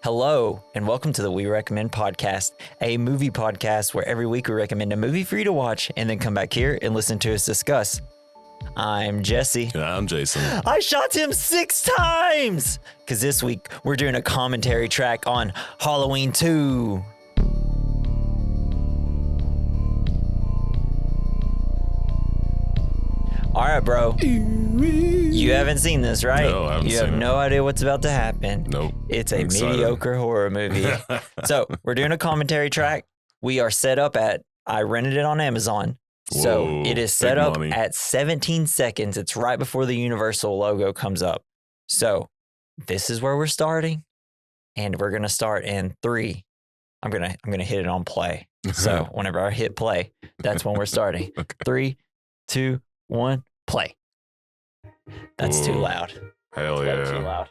Hello, and welcome to the We Recommend podcast, a movie podcast where every week we recommend a movie for you to watch and then come back here and listen to us discuss. I'm Jesse. And I'm Jason. I shot him 6 times! Because this week we're doing a commentary track on Halloween 2. All right, bro. You haven't seen this, right? No, I haven't You seen have it. no idea what's about to happen. Nope. It's a I'm excited. mediocre horror movie. So we're doing a commentary track. We are set up I rented it on Amazon. So Whoa, it is set big up money. at 17 seconds. It's right before the Universal logo comes up. So this is where we're starting. And we're going to start in 3. I'm going to hit it on play. So whenever I hit play, that's when we're starting. Okay. 3, 2, 1, play. That's too Whoa. loud. Hell That's too yeah. loud.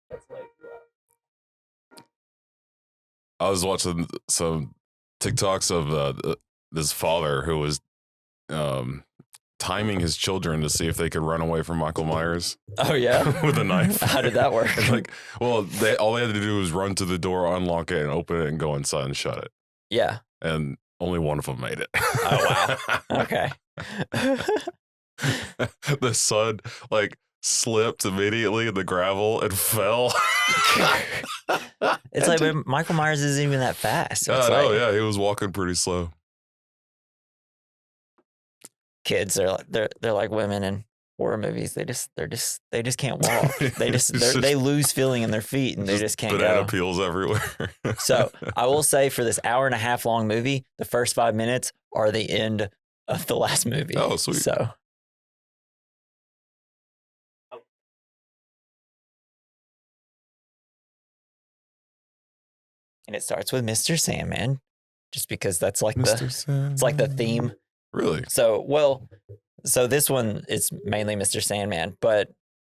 That's way too loud. I was watching some TikToks of this father who was timing his children to see if they could run away from Michael Myers Oh, yeah? with a knife. How did that work? And all they had to do was run to the door, unlock it, and open it, and go inside and shut it. Yeah. And only one of them made it. Oh, wow. Okay. The son slipped immediately in the gravel and fell. It's like when Michael Myers isn't even that fast. So it's I know, like yeah, he was walking pretty slow. kids are they're like women in horror movies. They just can't walk. They lose feeling in their feet and they just can't banana go. peels everywhere. So I will say for this hour-and-a-half long movie, the first 5 minutes are the end of the last movie. Oh, sweet. So and it starts with Mr. Sandman, just because that's like it's like the theme. Really? So this one is mainly Mr. Sandman, but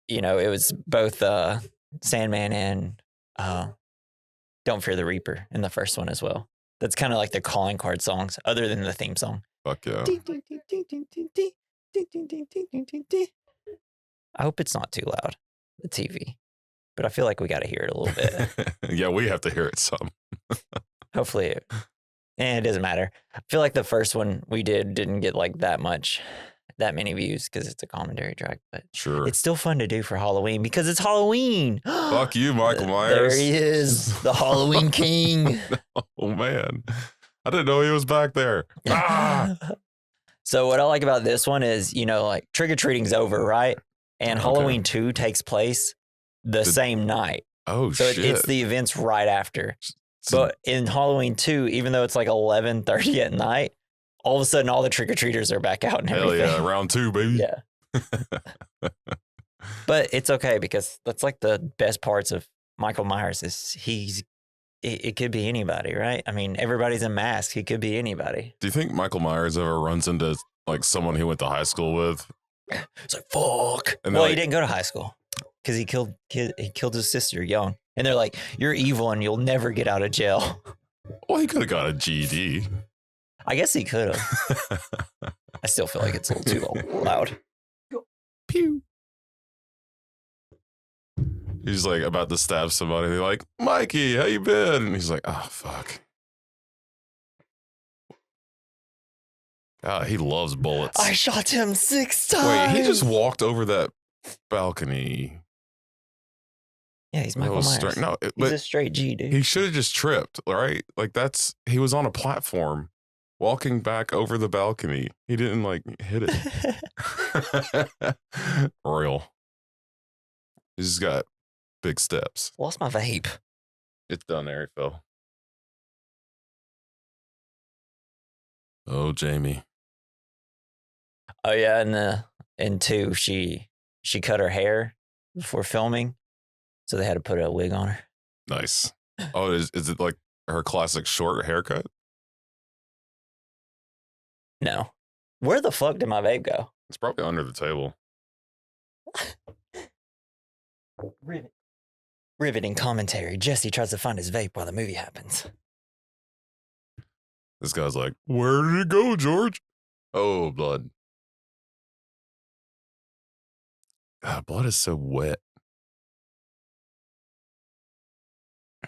it was both Sandman and Don't Fear the Reaper in the first one as well. That's kind of like the calling card songs, other than the theme song. Fuck yeah. I hope it's not too loud, the TV, but I feel like we got to hear it a little bit. Yeah, we have to hear it some. Hopefully, it doesn't matter. I feel like the first one we didn't get like that many views because it's a commentary track, but Sure. it's still fun to do for Halloween because it's Halloween. Fuck you, Michael Myers. There he is, the Halloween king. Oh, man. I didn't know he was back there. Ah! So what I like about this one is, like trick-or-treating's over, right? And Okay. Halloween 2 takes place the same night. Oh, So shit. it's the events right after. So- But in Halloween 2, even though it's like 11:30 at night, all of a sudden all the trick-or-treaters are back out and hell everything. yeah, round 2, baby. Yeah. But it's okay because that's like the best parts of Michael Myers is it could be anybody, right? I mean, everybody's in masks. He could be anybody. Do you think Michael Myers ever runs into someone he went to high school with? It's like, fuck. And Well, they're he like- didn't go to high school because he killed his sister young. And they're like, you're evil and you'll never get out of jail. Well, he could have got a GED. I guess he could have. I still feel like it's a little too loud. Pew. He's about to stab somebody. They're like, Mikey, how you been? And he's like, oh, fuck. God, he loves bullets. I shot him 6 times. Wait, he just walked over that balcony. Yeah, he's That Michael was Myers. straight. No, He's but a straight G, dude. he should have just tripped, right? He was on a platform walking back over the balcony. He didn't hit it. Real. He's just got big steps. Lost my vape. It's done there, Phil. Oh, Jamie. Oh yeah, in 2, she cut her hair before filming, so they had to put a wig on her. Nice. Oh, is it like her classic short haircut? No. Where the fuck did my vape go? It's probably under the table. Riveting commentary. Jesse tries to find his vape while the movie happens. This guy's like, where did it go, George? Oh, blood. God, blood is so wet.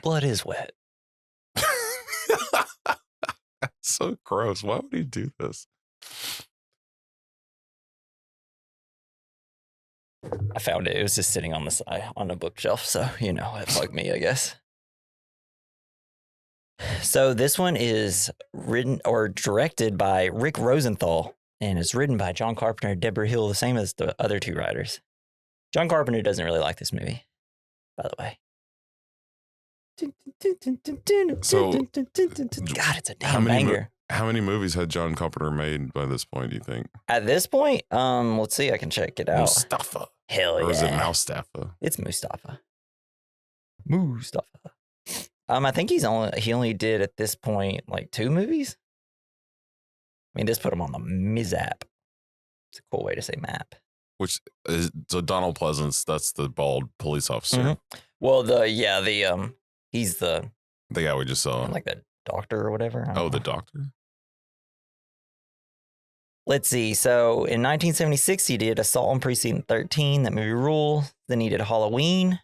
blood is wet. So gross. Why would he do this? I found it. It was just sitting on the side on the bookshelf. So, it bugged me, I guess. So this one is written or directed by Rick Rosenthal and is written by John Carpenter and Deborah Hill, the same as the other two writers. John Carpenter doesn't really like this movie, by the way. So, God, it's a damn banger. How many movies had John Carpenter made by this point, do you think? At this point, let's see, I can check it out. Mustafa. Hell yeah. Or is it Mustafa? It's Mustafa. I think he only did at this point like 2 movies. I mean, this put him on the Mizap. It's a cool way to say map. Which is so Donald Pleasance, that's the bald police officer. Mm-hmm. Well, he's the guy we just saw. Like the doctor or whatever. The doctor? Let's see. So in 1976, he did Assault on Precinct 13, that movie Rule. Then he did Halloween.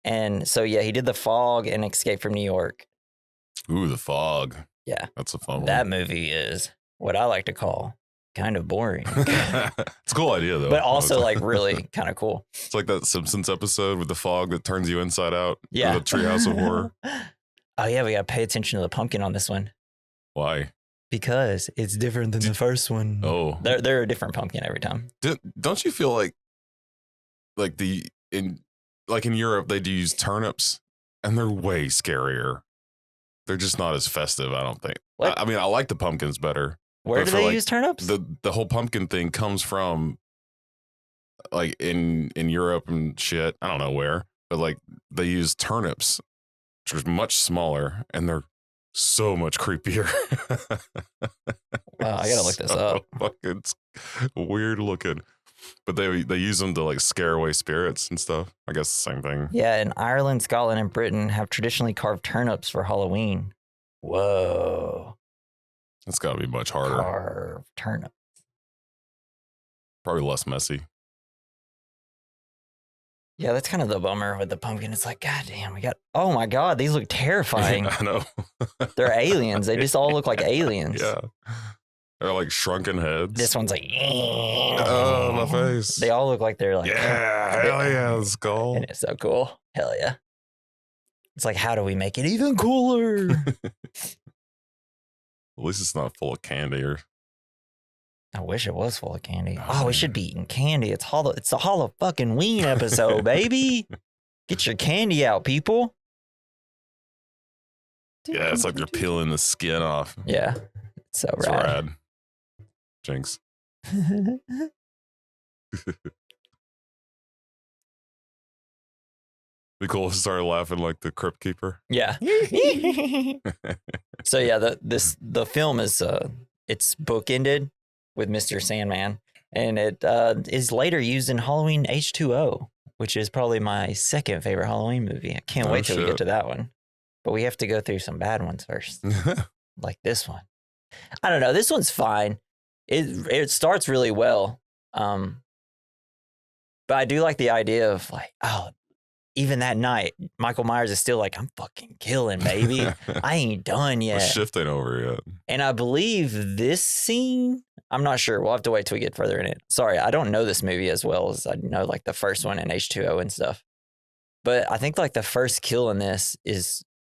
And so, yeah, he did The Fog and Escape from New York. Ooh, The Fog. Yeah. That's a fun one. That movie is what I like to call kind of boring. It's a cool idea, though. But also, like, really kind of cool. It's like that Simpsons episode with the fog that turns you inside out. Yeah. The Treehouse of Horror. Oh, yeah, we got to pay attention to the pumpkin on this one. Why? Because it's different than the first one. Oh. They're a different pumpkin every time. Don't you feel like in Europe, they do use turnips, and they're way scarier. They're just not as festive, I don't think. I mean, I like the pumpkins better. Where do they use turnips? The whole pumpkin thing comes from, like, in Europe and shit. I don't know where, but, like, they use turnips, which are much smaller, and they're so much creepier. Wow, I gotta look this up. Fucking weird looking. But they use them to like scare away spirits and stuff. I guess the same thing. Yeah, in Ireland, Scotland, and Britain have traditionally carved turnips for Halloween. Whoa. That's got to be much harder. Carved turnips. Probably less messy. Yeah, that's kind of the bummer with the pumpkin. It's like, God damn, oh my God, these look terrifying. I know. They're aliens. They just all look like aliens. Yeah. They're like shrunken heads. This one's like, oh, my face. They all look like they're like, yeah, hell yeah, the skull. And it's so cool. Hell yeah. It's like, how do we make it even cooler? At least it's not full of candy. I wish it was full of candy. Oh, we should be eating candy. It's the Hall fucking Ween episode, baby. Get your candy out, people. Yeah, it's like they're peeling the skin off. Yeah. It's so rad. Jinx. Nicole started laughing like the Crypt Keeper. Yeah. So yeah, the film is it's bookended with Mr. Sandman, and it is later used in Halloween H2O, which is probably my second favorite Halloween movie. I can't wait till we get to that one. But we have to go through some bad ones first. Like this one. I don't know. This one's fine. It starts really well. But I do like the idea of like, oh, even that night, Michael Myers is still like, I'm fucking killing, baby. I ain't done yet. The shift ain't over yet. And I believe this scene, I'm not sure. We'll have to wait till we get further in it. Sorry, I don't know this movie as well as I know like the first one in H2O and stuff. But I think like the first kill in this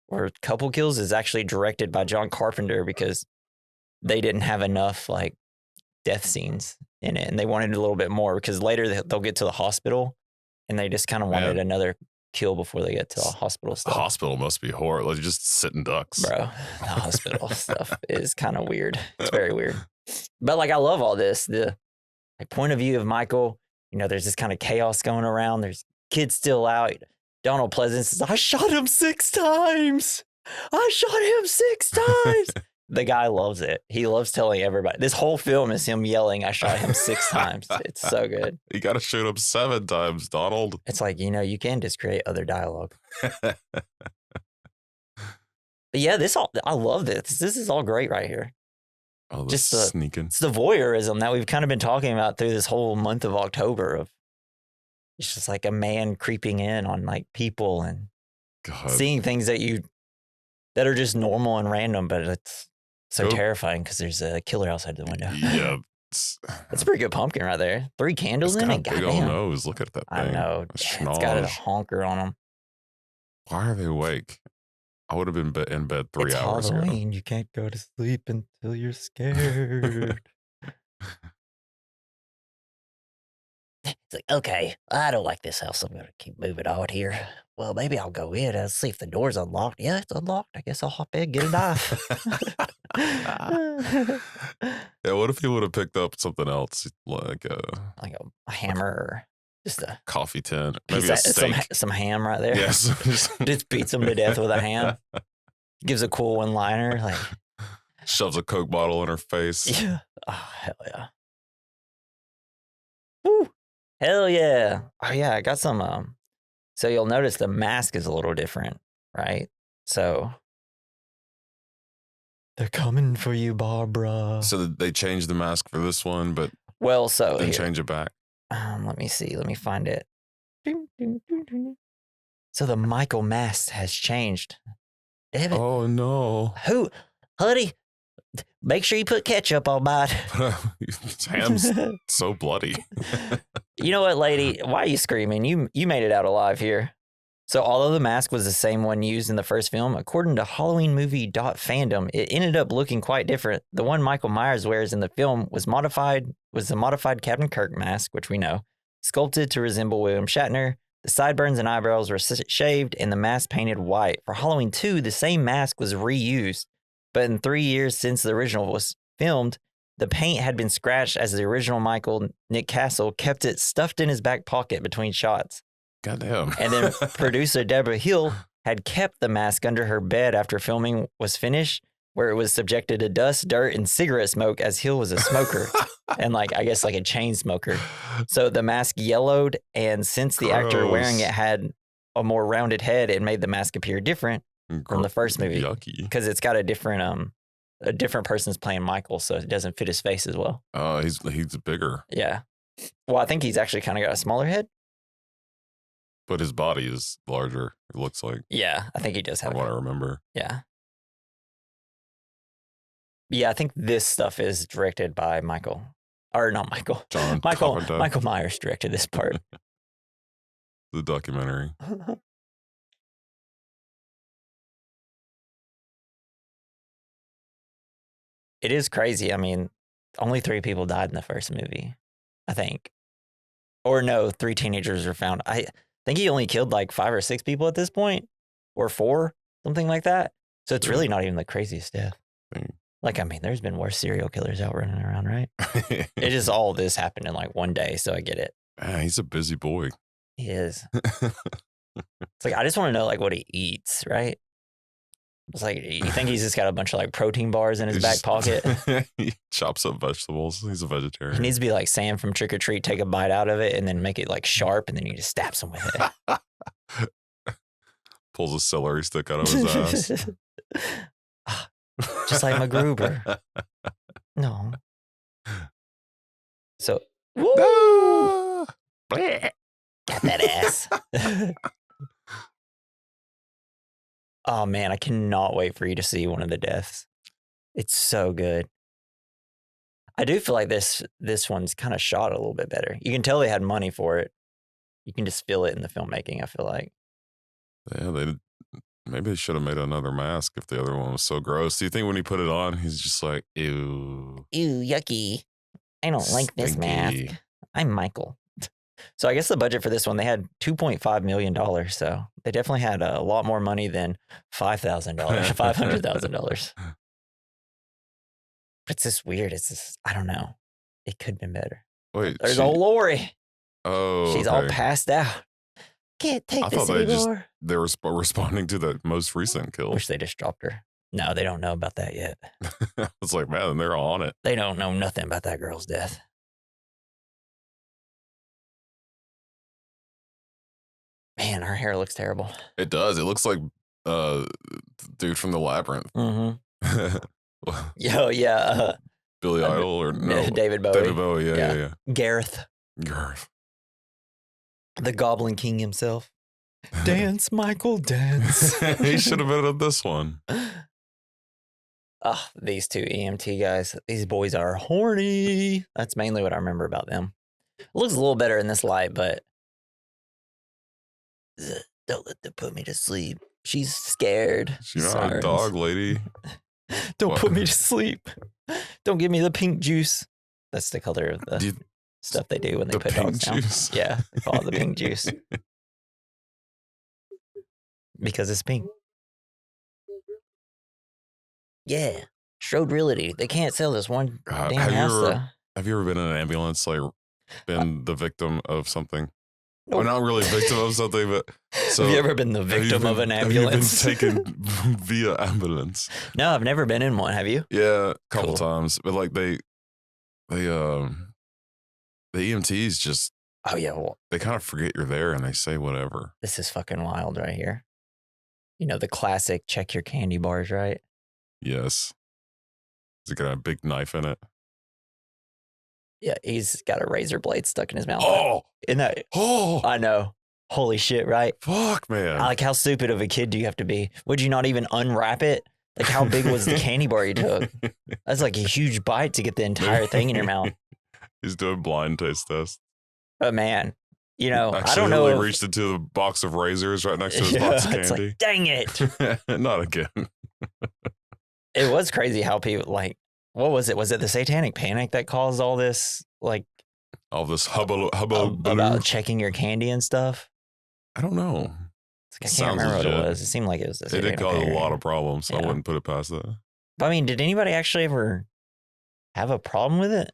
or a couple kills is actually directed by John Carpenter because they didn't have enough like death scenes in it. And they wanted a little bit more because later they'll get to the hospital and they just kind of wanted another kill before they get to the hospital stuff. The hospital must be horrible. Like just sitting ducks. Bro, the hospital stuff is kind of weird. It's very weird. But like I love all this. The like, point of view of Michael, there's this kind of chaos going around. There's kids still out. Donald Pleasance says, I shot him 6 times. I shot him 6 times. The guy loves it. He loves telling everybody. This whole film is him yelling, I shot him 6 times. It's so good. You got to shoot him 7 times, Donald. It's like, you can just create other dialogue. But yeah, I love this. This is all great right here. Oh, just sneaking. It's the voyeurism that we've kind of been talking about through this whole month of October. It's just like a man creeping in on like people and God. seeing things that are just normal and random, but it's so terrifying because there's a killer outside the window. Yeah. That's a pretty good pumpkin right there. 3 candles It's in got it. a big old Goddamn. nose. Look at that thing. I know. It's got a honker on them. Why are they awake? I would have been in bed 3 hours ago. Halloween. You can't go to sleep until you're scared. It's like, okay, I don't like this house. I'm going to keep moving out here. Well, maybe I'll go in and see if the door's unlocked. Yeah, it's unlocked. I guess I'll hop in, get a knife. Yeah, what if he would have picked up something else, like a hammer or just a coffee tin, maybe a steak. Some ham right there. Yes, just beats him to death with a ham. Gives a cool one-liner, like shoves a Coke bottle in her face. Yeah. Oh, hell yeah. Woo. Hell yeah. Oh yeah, I got some. So you'll notice the mask is a little different, right? So they're coming for you, Barbara. So they changed the mask for this one, but then change it back. Let me see. Let me find it. So the Michael mask has changed. Damn it. Oh no. Who, honey? Make sure you put ketchup on mine. Ham's so bloody. You know what, lady? Why are you screaming? You made it out alive here. So although the mask was the same one used in the first film, according to HalloweenMovie.fandom, it ended up looking quite different. The one Michael Myers wears in the film was the modified Captain Kirk mask, which we know, sculpted to resemble William Shatner. The sideburns and eyebrows were shaved and the mask painted white. For Halloween 2, the same mask was reused. But in 3 years since the original was filmed, the paint had been scratched as the original Michael, Nick Castle, kept it stuffed in his back pocket between shots. Goddamn. And then producer Deborah Hill had kept the mask under her bed after filming was finished, where it was subjected to dust, dirt, and cigarette smoke, as Hill was a smoker and I guess a chain smoker. So the mask yellowed, and since the actor wearing it had a more rounded head, it made the mask appear different from the first movie. Yucky. Because it's got a different person's playing Michael, so it doesn't fit his face as well. Oh, he's bigger. Yeah. Well, I think he's actually kind of got a smaller head. But his body is larger, it looks like. Yeah, I think he does have. From what I remember. Yeah. Yeah, I think this stuff is directed by Michael. Or not Michael. Carpenter. Michael Myers directed this part. The documentary. It is crazy. I mean, only 3 people died in the first movie, I think. Or no, 3 teenagers were found. I think he only killed 5 or 6 people at this point, or 4, something like that. So it's really not even the craziest death. I mean, there's been worse serial killers out running around, right? It just all this happened in one day, so I get it. He's a busy boy. He is. It's I just want to know what he eats, right? It's you think he's just got a bunch of protein bars in his back pocket? He chops up vegetables. He's a vegetarian. He needs to be like Sam from Trick or Treat, take a bite out of it and then make it sharp, and then he just stabs him with it. Pulls a celery stick out of his ass. Just like MacGruber. No. So, woo! Got that ass. Oh man, I cannot wait for you to see one of the deaths. It's so good. I do feel like this one's kind of shot a little bit better. You can tell they had money for it. You can just feel it in the filmmaking, I feel like. Yeah, maybe they should have made another mask if the other one was so gross. Do you think when he put it on, he's just like, ew. Ew, yucky. I don't like this mask. I'm Michael. So I guess the budget for this one, they had $2.5 million. So they definitely had a lot more money than $5,000, $500,000. But it's just weird. It's just, I don't know. It could have been better. Wait, there's old Lori. Oh, she's all passed out. Can't take this anymore. They were responding to the most recent kill. Wish they just dropped her. No, they don't know about that yet. It's man, they're on it. They don't know nothing about that girl's death. Man, her hair looks terrible. It does. It looks like dude from the Labyrinth. Mm-hmm. Yeah. Billy Idol or no? David Bowie. David Bowie, yeah. Gareth. The Goblin King himself. Dance, Michael, dance. He should have been at this one. Oh, these two EMT guys. These boys are horny. That's mainly what I remember about them. It looks a little better in this light, but don't let them put me to sleep. She's scared. She's not a dog lady. Don't put me to sleep. Don't give me the pink juice. That's the color of the stuff they do when they put dogs down. Yeah, they call it the pink juice. Because it's pink. Yeah. Strode Realty. They can't sell this one damn house, though. Have you ever been in an ambulance, like been the victim of something? Nope. Or not really victim of something, but so have you ever been the victim of an ambulance? Have you been taken via ambulance? No, I've never been in one. Have you? Yeah, a couple times. But like the EMTs just they kind of forget you're there and they say whatever. This is fucking wild right here. You know the classic check your candy bars, right? Yes. Has it got a big knife in it? Yeah, he's got a razor blade stuck in his mouth. Oh! I know. Holy shit, right? Fuck, man. Like, how stupid of a kid do you have to be? Would you not even unwrap it? Like, how big was the candy bar you took? That's like a huge bite to get the entire thing in your mouth. He's doing blind taste test. But man, you know, actually, I don't know. He reached into the box of razors right next to his box of candy. It's like, dang it. Not again. It was crazy how people, like, what was it? Was it the satanic panic that caused all this, like... all this hubbub about checking your candy and stuff? I don't know. I can't remember what it was. It seemed like it was the satanic panic. It did cause panic. a lot of problems. So I wouldn't put it past that. But I mean, did anybody actually ever have a problem with it?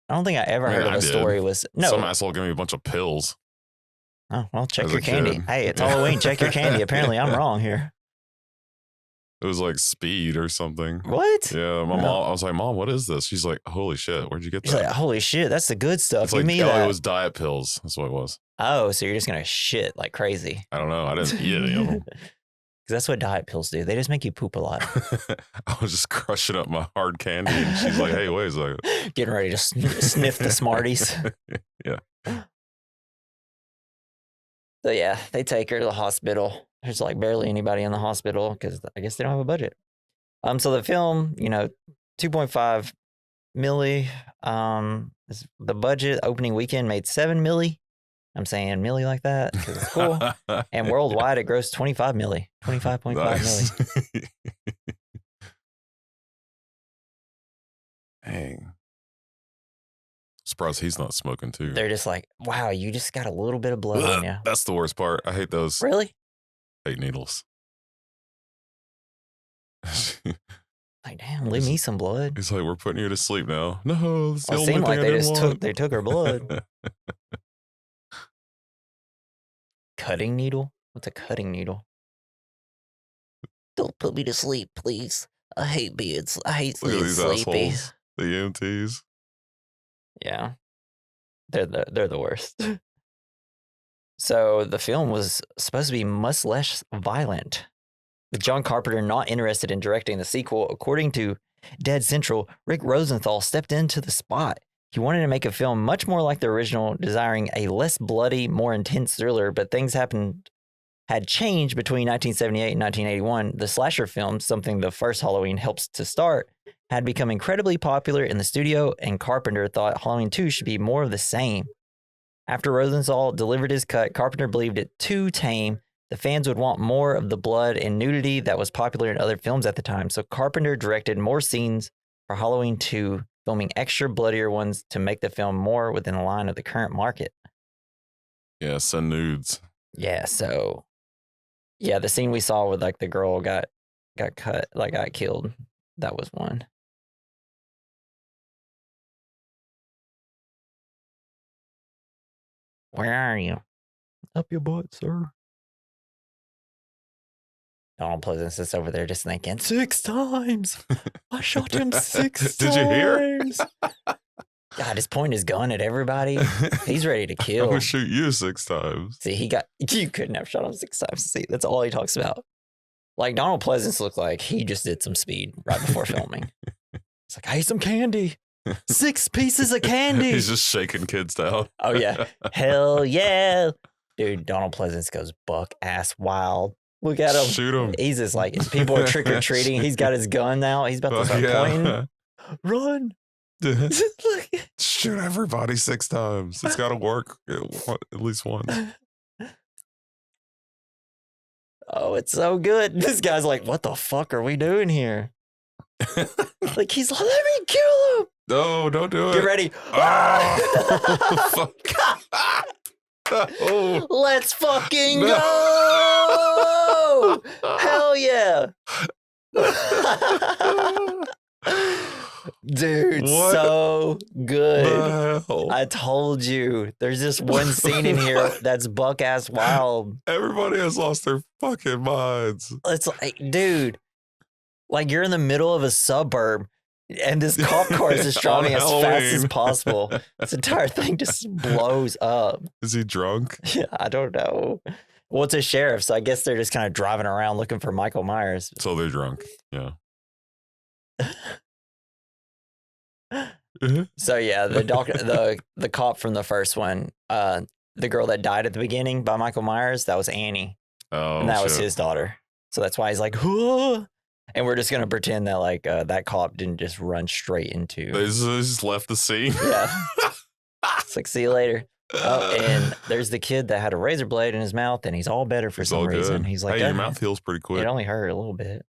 I don't think I ever heard of a story was... No. Some asshole gave me a bunch of pills. Oh, well, check your candy. Kid. Hey, it's Halloween. Check your candy. Apparently, I'm wrong here. It was like speed or something. What? Yeah, my mom. I was like, Mom, what is this? She's like, holy shit, where'd you get that? She's like, holy shit, that's the good stuff. It's like, that. It was diet pills. That's what it was. Oh, so you're just gonna shit like crazy. I don't know. I didn't eat any of them. Because that's what diet pills do. They just make you poop a lot. I was just crushing up my hard candy, and she's like, hey, wait a second. Getting ready to sniff the Smarties. Yeah. So yeah, they take her to the hospital. There's like barely anybody in the hospital because I guess they don't have a budget. So the film, 2.5 milli. The budget opening weekend made 7 milli. I'm saying milli like that because it's cool. And worldwide, it grossed 25 milli, 25.5 milli. Dang. Surprised he's not smoking too. They're just like, wow, you just got a little bit of blood on you. That's the worst part. I hate those. Really? Hate needles. Like, damn, leave me some blood. He's like, we're putting you to sleep now. No, it seemed like they took her blood. Cutting needle? What's a cutting needle? Don't put me to sleep, please. I hate being sleepy. Assholes, the EMTs. Yeah, they're the worst. So the film was supposed to be much less violent, with John Carpenter not interested in directing the sequel. According to Dead Central, Rick Rosenthal stepped into the spot. He wanted to make a film much more like the original, desiring a less bloody, more intense thriller, but things had changed between 1978 and 1981. The slasher film, something the first Halloween helps to start, had become incredibly popular in the studio, and Carpenter thought Halloween 2 should be more of the same. After Rosenthal delivered his cut, Carpenter believed it too tame. The fans would want more of the blood and nudity that was popular in other films at the time, so Carpenter directed more scenes for Halloween 2, filming extra bloodier ones to make the film more within the line of the current market. Yeah, send nudes. Yeah, so... yeah, the scene we saw with, like, the girl got cut, like, got killed. That was one. Where are you? Up your butt, sir. Donald Pleasance is over there just thinking, 6 times. I shot him 6 times. Did you hear? God, he's pointing his gun at everybody. He's ready to kill. I'm going to shoot you 6 times. See, you couldn't have shot him 6 times. See, that's all he talks about. Like, Donald Pleasance looked like he just did some speed right before filming. It's like, I ate some candy. 6 pieces of candy. He's just shaking kids down. Oh, yeah. Hell yeah. Dude, Donald Pleasance goes buck ass wild. Look at him. Shoot him. He's just like, people are trick or treating. He's got his gun now. He's about to start pointing. Run. Shoot everybody 6 times. It's got to work at least once. Oh, it's so good. This guy's like, what the fuck are we doing here? Like, he's like, let me kill him. No, don't do it. Get ready. Oh, oh. Let's fucking go. Hell yeah. Dude, what so good. I told you. There's this one scene in here that's buck ass wild. Everybody has lost their fucking minds. It's like, dude, like you're in the middle of a suburb and this cop car is just driving as fast as possible. This entire thing just blows up. Is he drunk? Yeah, I don't know. Well, it's a sheriff, so I guess they're just kind of driving around looking for Michael Myers. So they're drunk. Yeah. So yeah, the cop from the first one, the girl that died at the beginning by Michael Myers, that was Annie. Oh, and that was his daughter. So that's why he's like, whoa. And we're just gonna pretend that like that cop didn't just run straight into. They just left the scene. Yeah. It's like, see you later. Oh, and there's the kid that had a razor blade in his mouth, and he's all better for some reason. He's like, hey, your mouth heals pretty quick. It only hurt a little bit.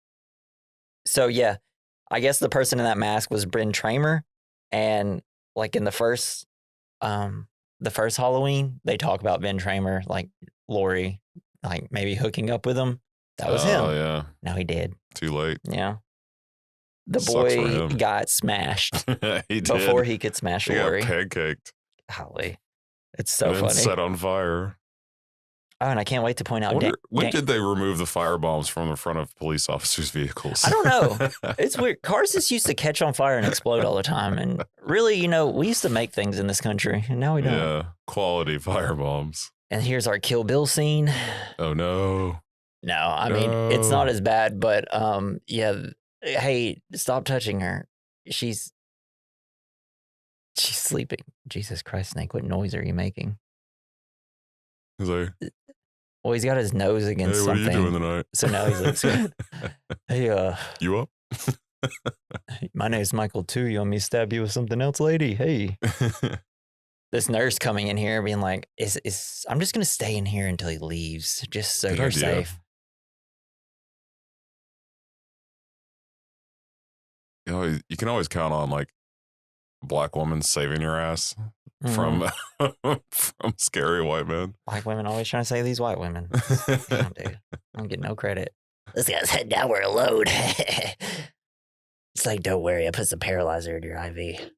So yeah, I guess the person in that mask was Bryn Tramer, and like in the first Halloween, they talk about Ben Tramer, like Laurie, like maybe hooking up with him. That was him. Oh yeah. Now he did. Too late. Yeah. The boy got smashed before he could smash Laurie. He got pancaked. Golly. It's so funny. Set on fire. Oh, and I can't wait to point out. When did they remove the fire bombs from the front of police officers' vehicles? I don't know. It's weird. Cars just used to catch on fire and explode all the time. And really, we used to make things in this country, and now we don't. Yeah, quality fire bombs. And here's our Kill Bill scene. Oh, no. No, I mean, it's not as bad, but yeah. Hey, stop touching her. She's sleeping. Jesus Christ, Snake, what noise are you making? He's like, well, he's got his nose against something. What are you doing tonight? So now he's like, hey, you up? My name's Michael too. You want me to stab you with something else, lady? Hey. This nurse coming in here being like, I'm just going to stay in here until he leaves, just so you're safe. You can always count on like a black woman saving your ass from scary white men. Black women always trying to save these white women. Damn, dude. I don't get no credit. This guy's head down, we're alone. It's like, don't worry, I put some paralyzer in your IV.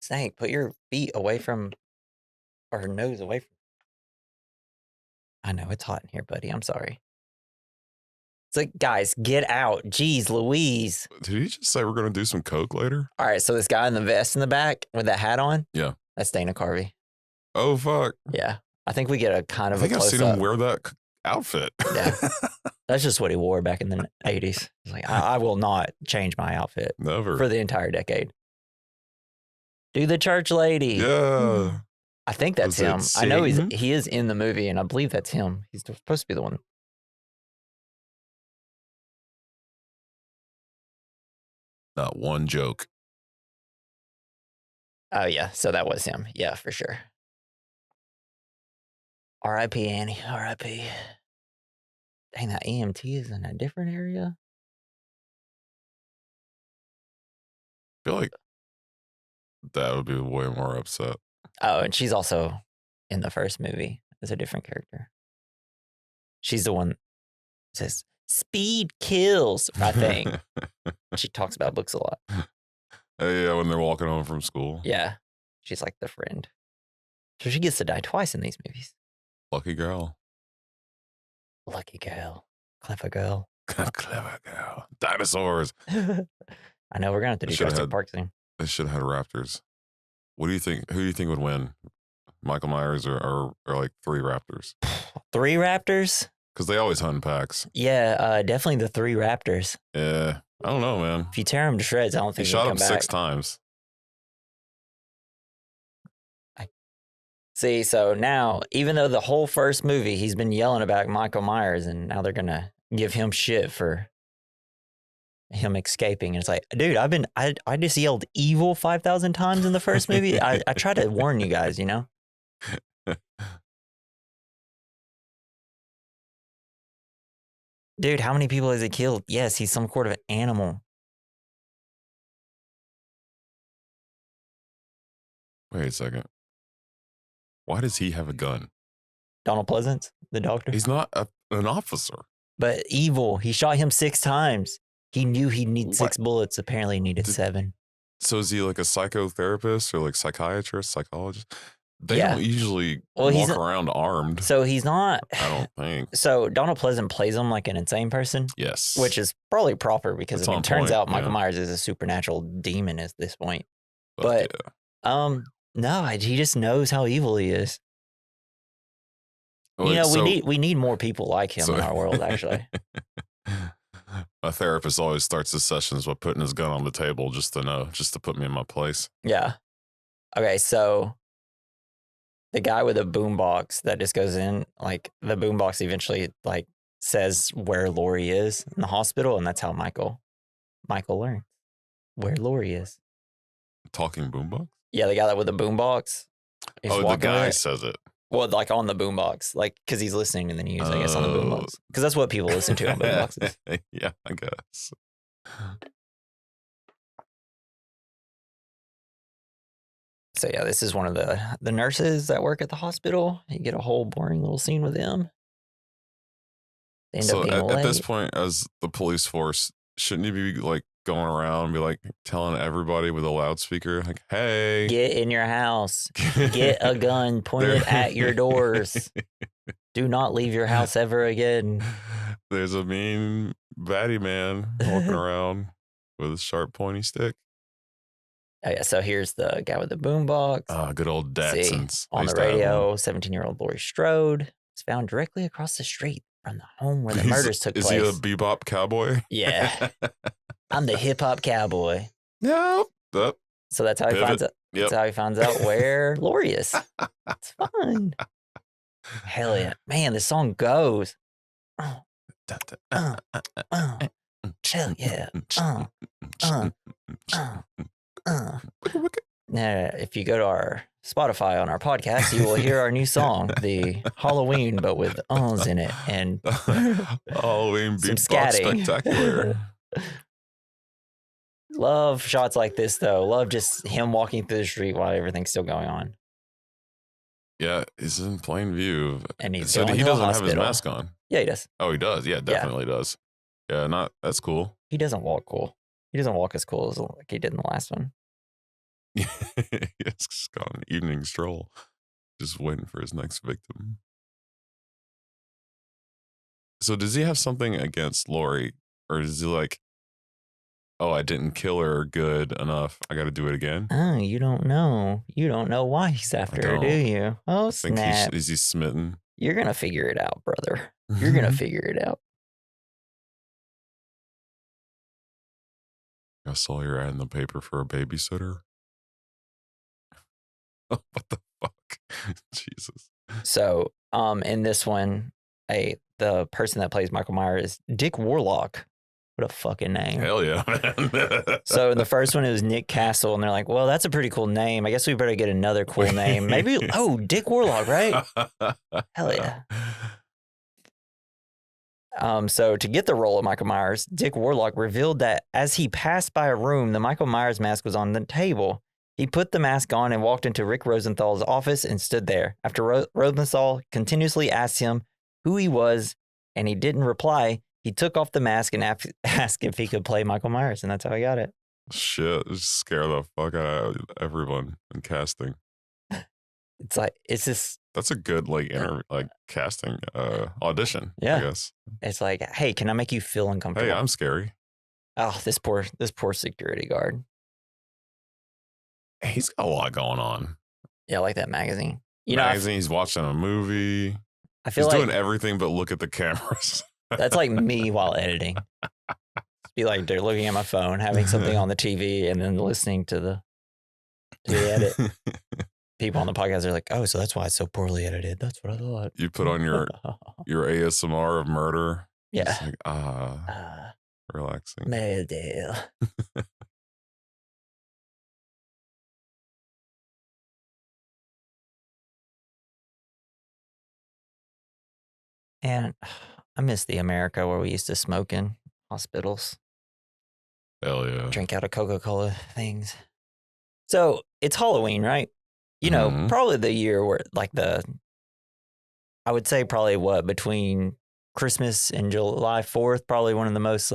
Snake, put your feet away from, or her nose away from. I know, it's hot in here, buddy. I'm sorry. It's like, guys, get out. Jeez Louise. Did he just say we're going to do some coke later? All right, so this guy in the vest in the back with that hat on? Yeah. That's Dana Carvey. Oh, fuck. Yeah. I think we get a kind of a close-up. I think I've seen him wear that outfit. Yeah. That's just what he wore back in the 80s. He's like, I will not change my outfit. Never. For the entire decade. Do the church lady. Yeah. I think that's him. I know he is in the movie, and I believe that's him. He's supposed to be the one. Not one joke. Oh, yeah. So that was him. Yeah, for sure. R.I.P. Annie. R.I.P. Dang, that EMT is in a different area. I feel like Dad would be way more upset. Oh, and she's also in the first movie as a different character. She's the one that says, speed kills, I think. She talks about books a lot. Yeah, when they're walking home from school. Yeah. She's like the friend. So she gets to die twice in these movies. Lucky girl. Lucky girl. Clever girl. Clever girl. Dinosaurs. I know, we're going to have to do Jurassic Park soon. They should have had raptors. What do you think? Who do you think would win? Michael Myers or like 3 raptors? 3 raptors? Because they always hunt in packs. Yeah, definitely the 3 raptors. Yeah, I don't know, man. If you tear them to shreds, I don't think he shot come him back. 6 times. See, so now, even though the whole first movie he's been yelling about Michael Myers, and now they're gonna give him shit for him escaping. And it's like, dude, I just yelled evil 5,000 times in the first movie. I try to warn you guys, you know? Dude, how many people has he killed? Yes, he's some sort of animal. Wait a second. Why does he have a gun? Donald Pleasance, the doctor. He's not an officer. But evil. He shot him 6 times. He knew he'd need 6 bullets. Apparently he needed 7. So is he like a psychotherapist or like psychiatrist, psychologist? They don't usually walk around armed. So he's not. I don't think. So Donald Pleasant plays him like an insane person. Yes. Which is probably proper because it turns out Michael yeah. Myers is a supernatural demon at this point. But no, he just knows how evil he is. Well, you know, we need more people like him in our world, actually. My therapist always starts his sessions by putting his gun on the table just to put me in my place. Yeah. Okay, so the guy with the boombox that just goes in, like the boombox eventually like says where Laurie is in the hospital, and that's how Michael learns where Laurie is. Talking boombox? Yeah, the guy that with the boombox. The guy says it. Well, like on the boombox, like because he's listening to the news, I guess, on the boombox, because that's what people listen to on boomboxes. Yeah, I guess. So yeah, this is one of the nurses that work at the hospital. You get a whole boring little scene with them. They end up being at this point, as the police force, shouldn't you be like going around and be like telling everybody with a loudspeaker, like, hey, get in your house, get a gun pointed at your doors. Do not leave your house ever again. There's a mean baddie man walking around with a sharp pointy stick. Oh, yeah, so here's the guy with the boombox. Good old Datsuns. On the radio, 17-year-old Laurie Strode was found directly across the street from the home where the murders took place. Is he a bebop cowboy? Yeah. I'm the hip hop cowboy. Yep. So that's how he finds out. That's how he finds out where Laurie is. It's fun. Hell yeah, man! This song goes. Chill, yeah. Now, if you go to our Spotify on our podcast, you will hear our new song, the Halloween, but with uhs in it and Halloween beatbox spectacular. Love shots like this, though. Love just him walking through the street while everything's still going on. Yeah, he's in plain view. And he's so he doesn't have his mask on. Yeah, he does. Oh, he does. Yeah, definitely does. Yeah, that's cool. He doesn't walk cool. He doesn't walk as cool as like he did in the last one. He's got an evening stroll, just waiting for his next victim. So does he have something against Laurie, or is he like, oh, I didn't kill her good enough, I got to do it again? Oh, you don't know. You don't know why he's after her, do you? Oh, snap. Is he smitten? You're going to figure it out, brother. You're going to figure it out. I saw your ad in the paper for a babysitter. What the fuck? Jesus. So, in this one, the person that plays Michael Myers is Dick Warlock. What a fucking name. Hell yeah, man. So in the first one, it was Nick Castle, and they're like, well, that's a pretty cool name. I guess we better get another cool name. Maybe, Dick Warlock, right? Hell yeah. So to get the role of Michael Myers, Dick Warlock revealed that as he passed by a room, the Michael Myers mask was on the table. He put the mask on and walked into Rick Rosenthal's office and stood there. After Rosenthal continuously asked him who he was, and he didn't reply, he took off the mask and asked if he could play Michael Myers, and that's how he got it. Shit, just scare the fuck out of everyone in casting. It's just... That's a good casting audition, yeah. I guess. It's like, hey, can I make you feel uncomfortable? Hey, I'm scary. Oh, this poor security guard. He's got a lot going on. Yeah, I like that magazine. He's watching a movie. He's doing everything but look at the cameras. That's like me while editing. Be like they're looking at my phone, having something on the TV, and then listening to the edit. people on the podcast are like, "Oh, so that's why it's so poorly edited." That's what I thought. You put on your ASMR of murder. Yeah. Just like, relaxing. Meldale. And I miss the America where we used to smoke in hospitals, Hell yeah. drink out of Coca-Cola things. So it's Halloween, right? You know, Mhm. probably the year where I would say probably between Christmas and July 4th, probably one of the most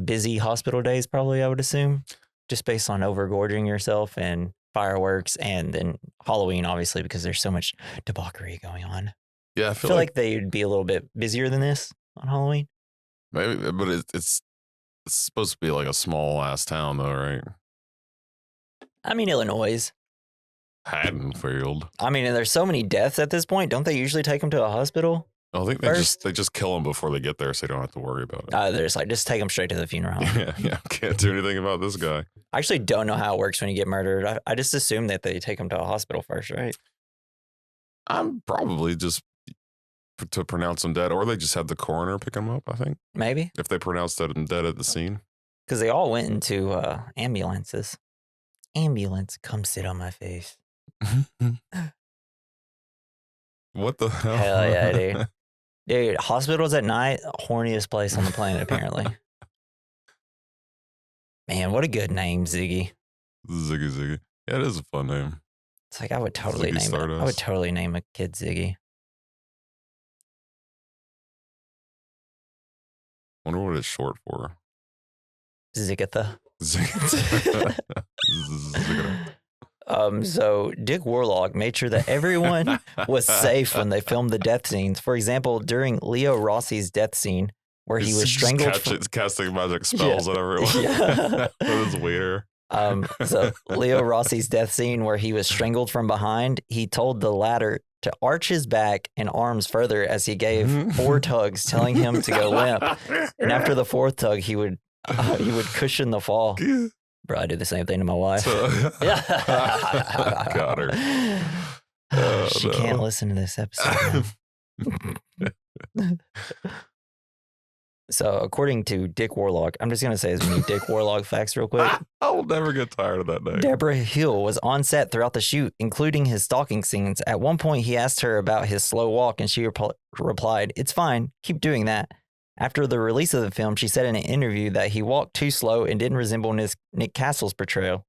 busy hospital days, probably, I would assume, just based on overgorging yourself and fireworks, and then Halloween, obviously, because there's so much debauchery going on. Yeah, I feel like they'd be a little bit busier than this on Halloween. maybe, but it's supposed to be like a small ass town, though, right? I mean, Illinois. Haddonfield. I mean, and there's so many deaths at this point. Don't they usually take them to a hospital? I think they just kill them before they get there, so they don't have to worry about it. They're just like, just take them straight to the funeral home. Yeah, can't do anything about this guy. I actually don't know how it works when you get murdered. I just assume that they take them to a hospital first, right? I'm probably just to pronounce them dead, or they just have the coroner pick them up, I think. Maybe. If they pronounce them dead at the scene. Because they all went into ambulances. Ambulance, come sit on my face. What the hell? Hell yeah, dude. Dude, hospitals at night, horniest place on the planet, apparently. Man, what a good name, Ziggy. Ziggy. Yeah, it is a fun name. It's like I would totally Ziggy name Stardust. it. I would totally name a kid Ziggy. Wonder what it's short for. Zigatha. Zigatha. So Dick Warlock made sure that everyone was safe when they filmed the death scenes. For example, during Leo Rossi's death scene, where he was strangled. Casting magic spells at everyone. Yeah. With his waiter. So Leo Rossi's death scene, where he was strangled from behind, he told the latter to arch his back and arms further as he gave 4 tugs, telling him to go limp. And after the 4th tug, he would cushion the fall. Bro, I do the same thing to my wife. Got her. She can't listen to this episode. So, according to Dick Warlock, I'm just going to say as many Dick Warlock facts real quick. I will never get tired of that name. Deborah Hill was on set throughout the shoot, including his stalking scenes. At one point, he asked her about his slow walk, and she replied, "It's fine. Keep doing that." After the release of the film, she said in an interview that he walked too slow and didn't resemble Nick Castle's portrayal.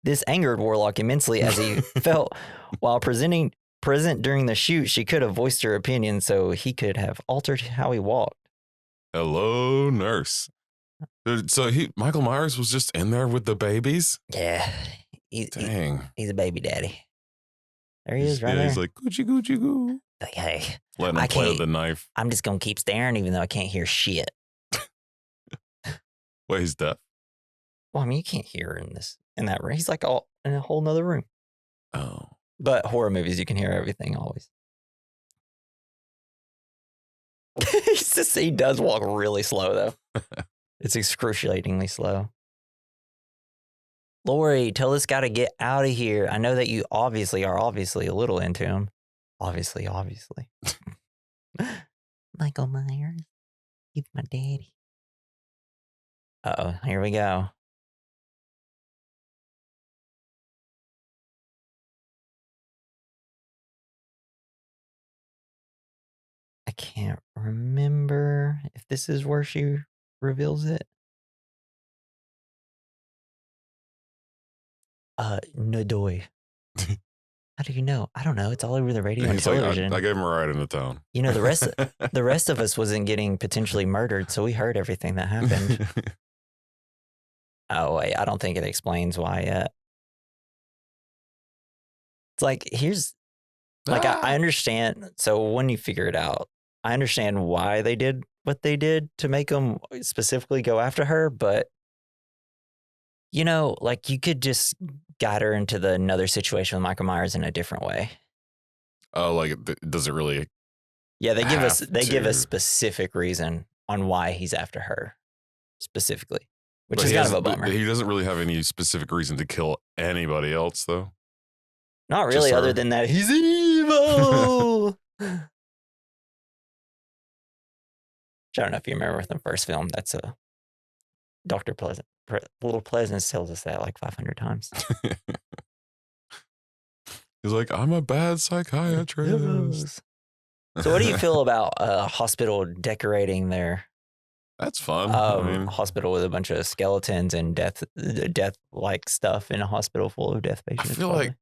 This angered Warlock immensely as he felt while present during the shoot, she could have voiced her opinion so he could have altered how he walked. Hello, nurse. So Michael Myers was just in there with the babies? Yeah. Dang. He's a baby daddy. There he is right there. He's like, Gucci, Gucci, goo. Like, hey. Letting him play with the knife. I'm just going to keep staring even though I can't hear shit. Wait, he's deaf? Well, I mean, you can't hear in that room. He's like all in a whole nother room. Oh. But horror movies, you can hear everything always. He does walk really slow, though. It's excruciatingly slow. Lori, tell this guy to get out of here. I know that you are obviously a little into him. Obviously. Michael Myers, he's my daddy. Uh-oh, here we go. I can't remember if this is where she reveals it. Nadoy. How do you know? I don't know. It's all over the radio and television. Like, I gave him a ride into town. You know, the rest of us wasn't getting potentially murdered, so we heard everything that happened. Oh, wait. I don't think it explains why yet. It's like, I understand. So when you figure it out, I understand why they did what they did to make them specifically go after her, but you know, like you could just guide her into another situation with Michael Myers in a different way. Oh, like, does it really? Yeah, they give a specific reason on why he's after her specifically, which is kind of a bummer. He doesn't really have any specific reason to kill anybody else, though. Not Just really, her? other than that, he's evil. I don't know if you remember the first film. That's a Dr. Little Pleasance tells us that like 500 times. He's like, I'm a bad psychiatrist. So what do you feel about a hospital decorating their That's fun. I mean, hospital with a bunch of skeletons and death-like stuff in a hospital full of death I patients? feel like,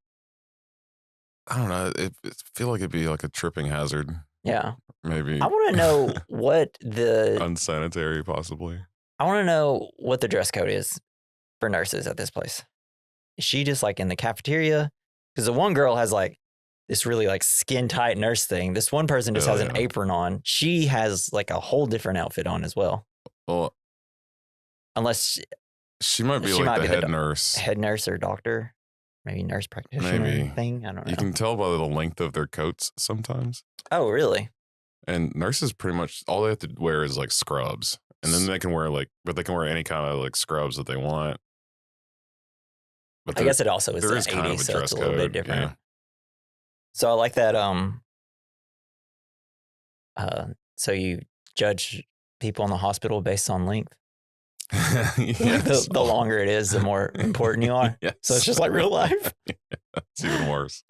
I don't know. It feel like it'd be like a tripping hazard. Yeah. Maybe I want to know what the unsanitary, possibly. I want to know what the dress code is for nurses at this place. Is she just like in the cafeteria? Because the one girl has like this really like skin tight nurse thing. This one person just has an apron on. She has like a whole different outfit on as well. Well, unless she might be like the head nurse. Head nurse or doctor. Maybe nurse practitioner thing. I don't know. You can tell by the length of their coats sometimes. Oh, really? And nurses pretty much all they have to wear is like scrubs. And then they can wear any kind of like scrubs that they want. But I guess it also is the 80s, kind of so it's a little bit different. Yeah. So I like that. So you judge people in the hospital based on length. Yes. The longer it is, the more important you are. Yes. So it's just like real life. It's even worse.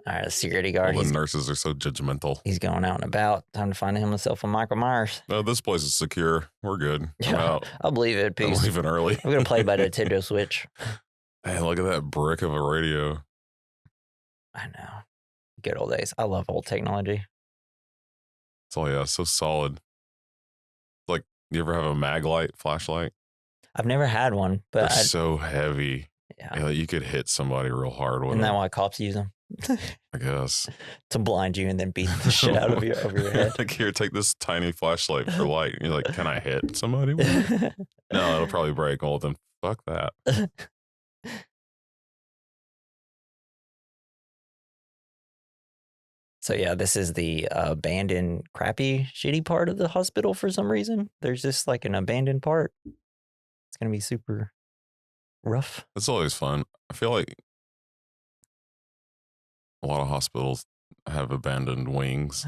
All right, the security guard. All the nurses are so judgmental. He's going out and about. Time to find himself a Michael Myers. No, this place is secure. We're good. I'm out. I'll believe it. Peace. I'm leaving early. I'm going to play by the Nintendo Switch. Hey, look at that brick of a radio. I know. Good old days. I love old technology. Oh, yeah. So solid. Like, you ever have a mag light flashlight? I've never had one, but they're so heavy. Yeah. You could hit somebody real hard with them. Isn't that why cops use them? I guess. To blind you and then beat the shit out of you over your head. Like, here, take this tiny flashlight for light. And you're like, can I hit somebody with it? No, it'll probably break. Well, then fuck that. So yeah, this is the abandoned, crappy, shitty part of the hospital for some reason. There's just like an abandoned part. It's going to be super rough. It's always fun. I feel like a lot of hospitals have abandoned wings.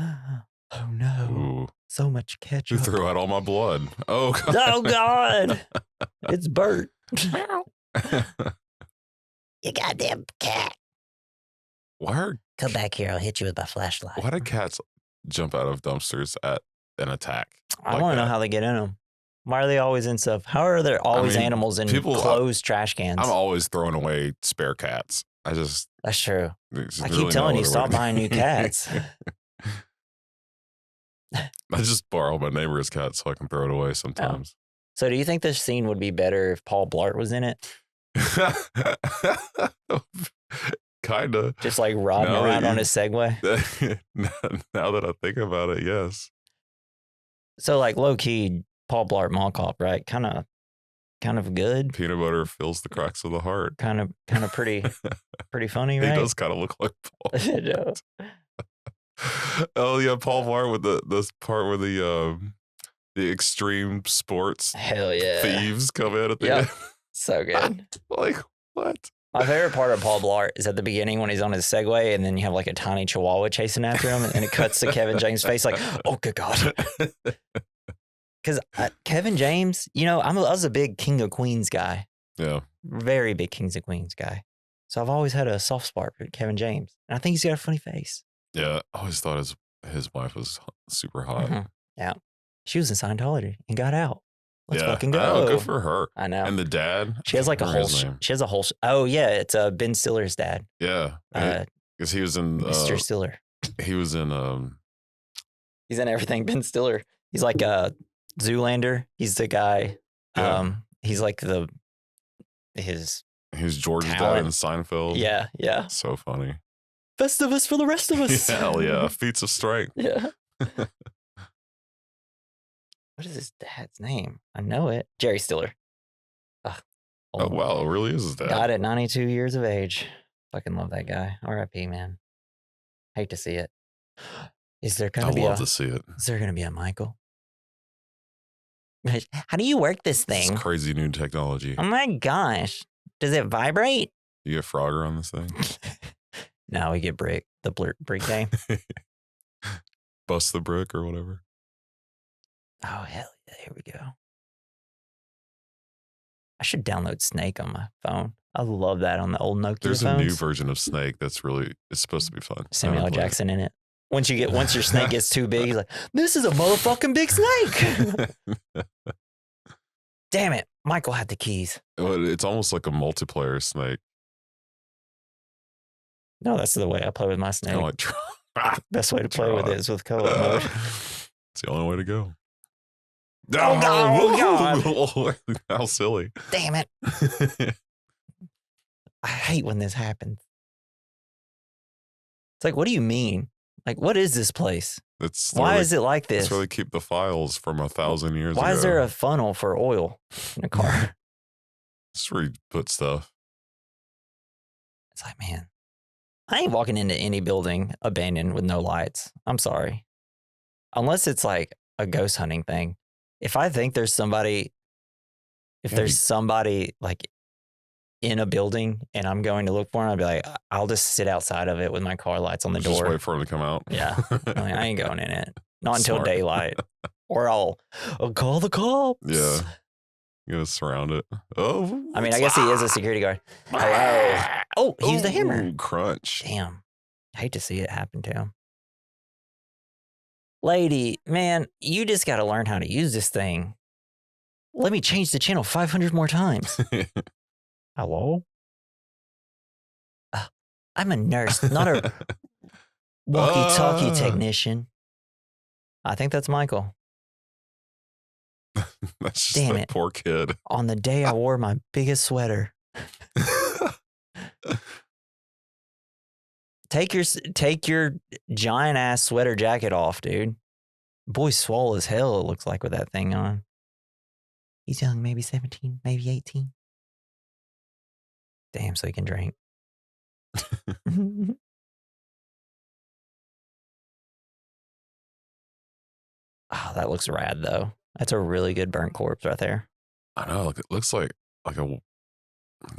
Oh no. Ooh. So much ketchup. Who threw out all my blood? Oh God. Oh God. It's Bert. You goddamn cat. Come back here. I'll hit you with my flashlight. Why do cats jump out of dumpsters at an attack? I want to know how they get in them. Why are they always in stuff? How are there always animals in closed trash cans? I'm always throwing away spare cats. That's true. I keep telling you, stop buying new cats. I just borrow my neighbor's cat so I can throw it away sometimes. Oh. So do you think this scene would be better if Paul Blart was in it? Kinda. Just like riding around on his Segway? Now that I think about it, yes. So like low key, Paul Blart Mall Cop, right? Kind of good. Peanut butter fills the cracks of the heart. Kind of pretty funny, right? He does kind of look like Paul. I know. Oh yeah, Paul Blart with this part where the extreme sports thieves come in at the end. So good. Like what? My favorite part of Paul Blart is at the beginning when he's on his Segway and then you have like a tiny chihuahua chasing after him and it cuts to Kevin James' face like, oh, good God. Because Kevin James, I was a big King of Queens guy. Yeah. Very big Kings of Queens guy. So I've always had a soft spot for Kevin James. And I think he's got a funny face. Yeah. I always thought his wife was super hot. Mm-hmm. Yeah. She was in Scientology and got out. Let's fucking go. Oh, good for her. I know. And the dad. She has like a whole. She has a whole. Oh yeah, it's Ben Stiller's dad. Yeah, because he was in Mr. Stiller. He was in. He's in everything. Ben Stiller. He's like Zoolander. He's the guy. Yeah. He's like He's George's talent. dad in Seinfeld. Yeah, yeah. So funny. Festivus for the rest of us. Hell yeah, feats of strength. Yeah. What is his dad's name? I know it. Jerry Stiller. Oh, wow. It really is his dad. Died at 92 years of age. Fucking love that guy. R.I.P., man. Hate to see it. Is there going to be I'd love to see it. Is there going to be a Michael? How do you work this thing? It's crazy new technology. Oh my gosh. Does it vibrate? You get Frogger on this thing? Now we get brick, the brick game. Bust the brick or whatever. Oh, hell yeah. Here we go. I should download Snake on my phone. I love that on the old Nokia There's phones. a new version of Snake that's it's supposed to be fun. Samuel L. Jackson in it. Once your snake gets too big, he's like, this is a motherfucking big snake. Damn it. Michael had the keys. It's almost like a multiplayer Snake. No, that's the way I play with my snake. Like, best way to play with it is with co-op mode. It's the only way to go. Oh, God. Oh, God. How silly. Damn it. I hate when this happens. It's like, what do you mean? Like, what is this place? Why is it like this? That's where they keep the files from 1,000 years ago. Why is there a funnel for oil in a car? That's where you put stuff. It's like, man, I ain't walking into any building abandoned with no lights. I'm sorry. Unless it's like a ghost hunting thing. If I think there's somebody, there's somebody like in a building and I'm going to look for him, I'd be like, I'll just sit outside of it with my car lights on the door. Just wait for him to come out. Yeah. I ain't going in it. Not until daylight. Or I'll call the cops. Yeah. You gotta surround it. Oh. I mean, I guess he is a security guard. Hello. Oh, he used the hammer. Ooh, crunch. Damn. I hate to see it happen to him. Lady, man, you just got to learn how to use this thing. Let me change the channel 500 more times. Hello? I'm a nurse, not a walkie-talkie technician. I think that's Michael. That's just Damn that it. poor kid. On the day I wore my biggest sweater. Take your giant ass sweater jacket off, dude. Boy, swole as hell it looks like with that thing on. He's young, maybe 17, maybe 18. Damn, so he can drink. Oh, that looks rad though. That's a really good burnt corpse right there. I know. It looks like a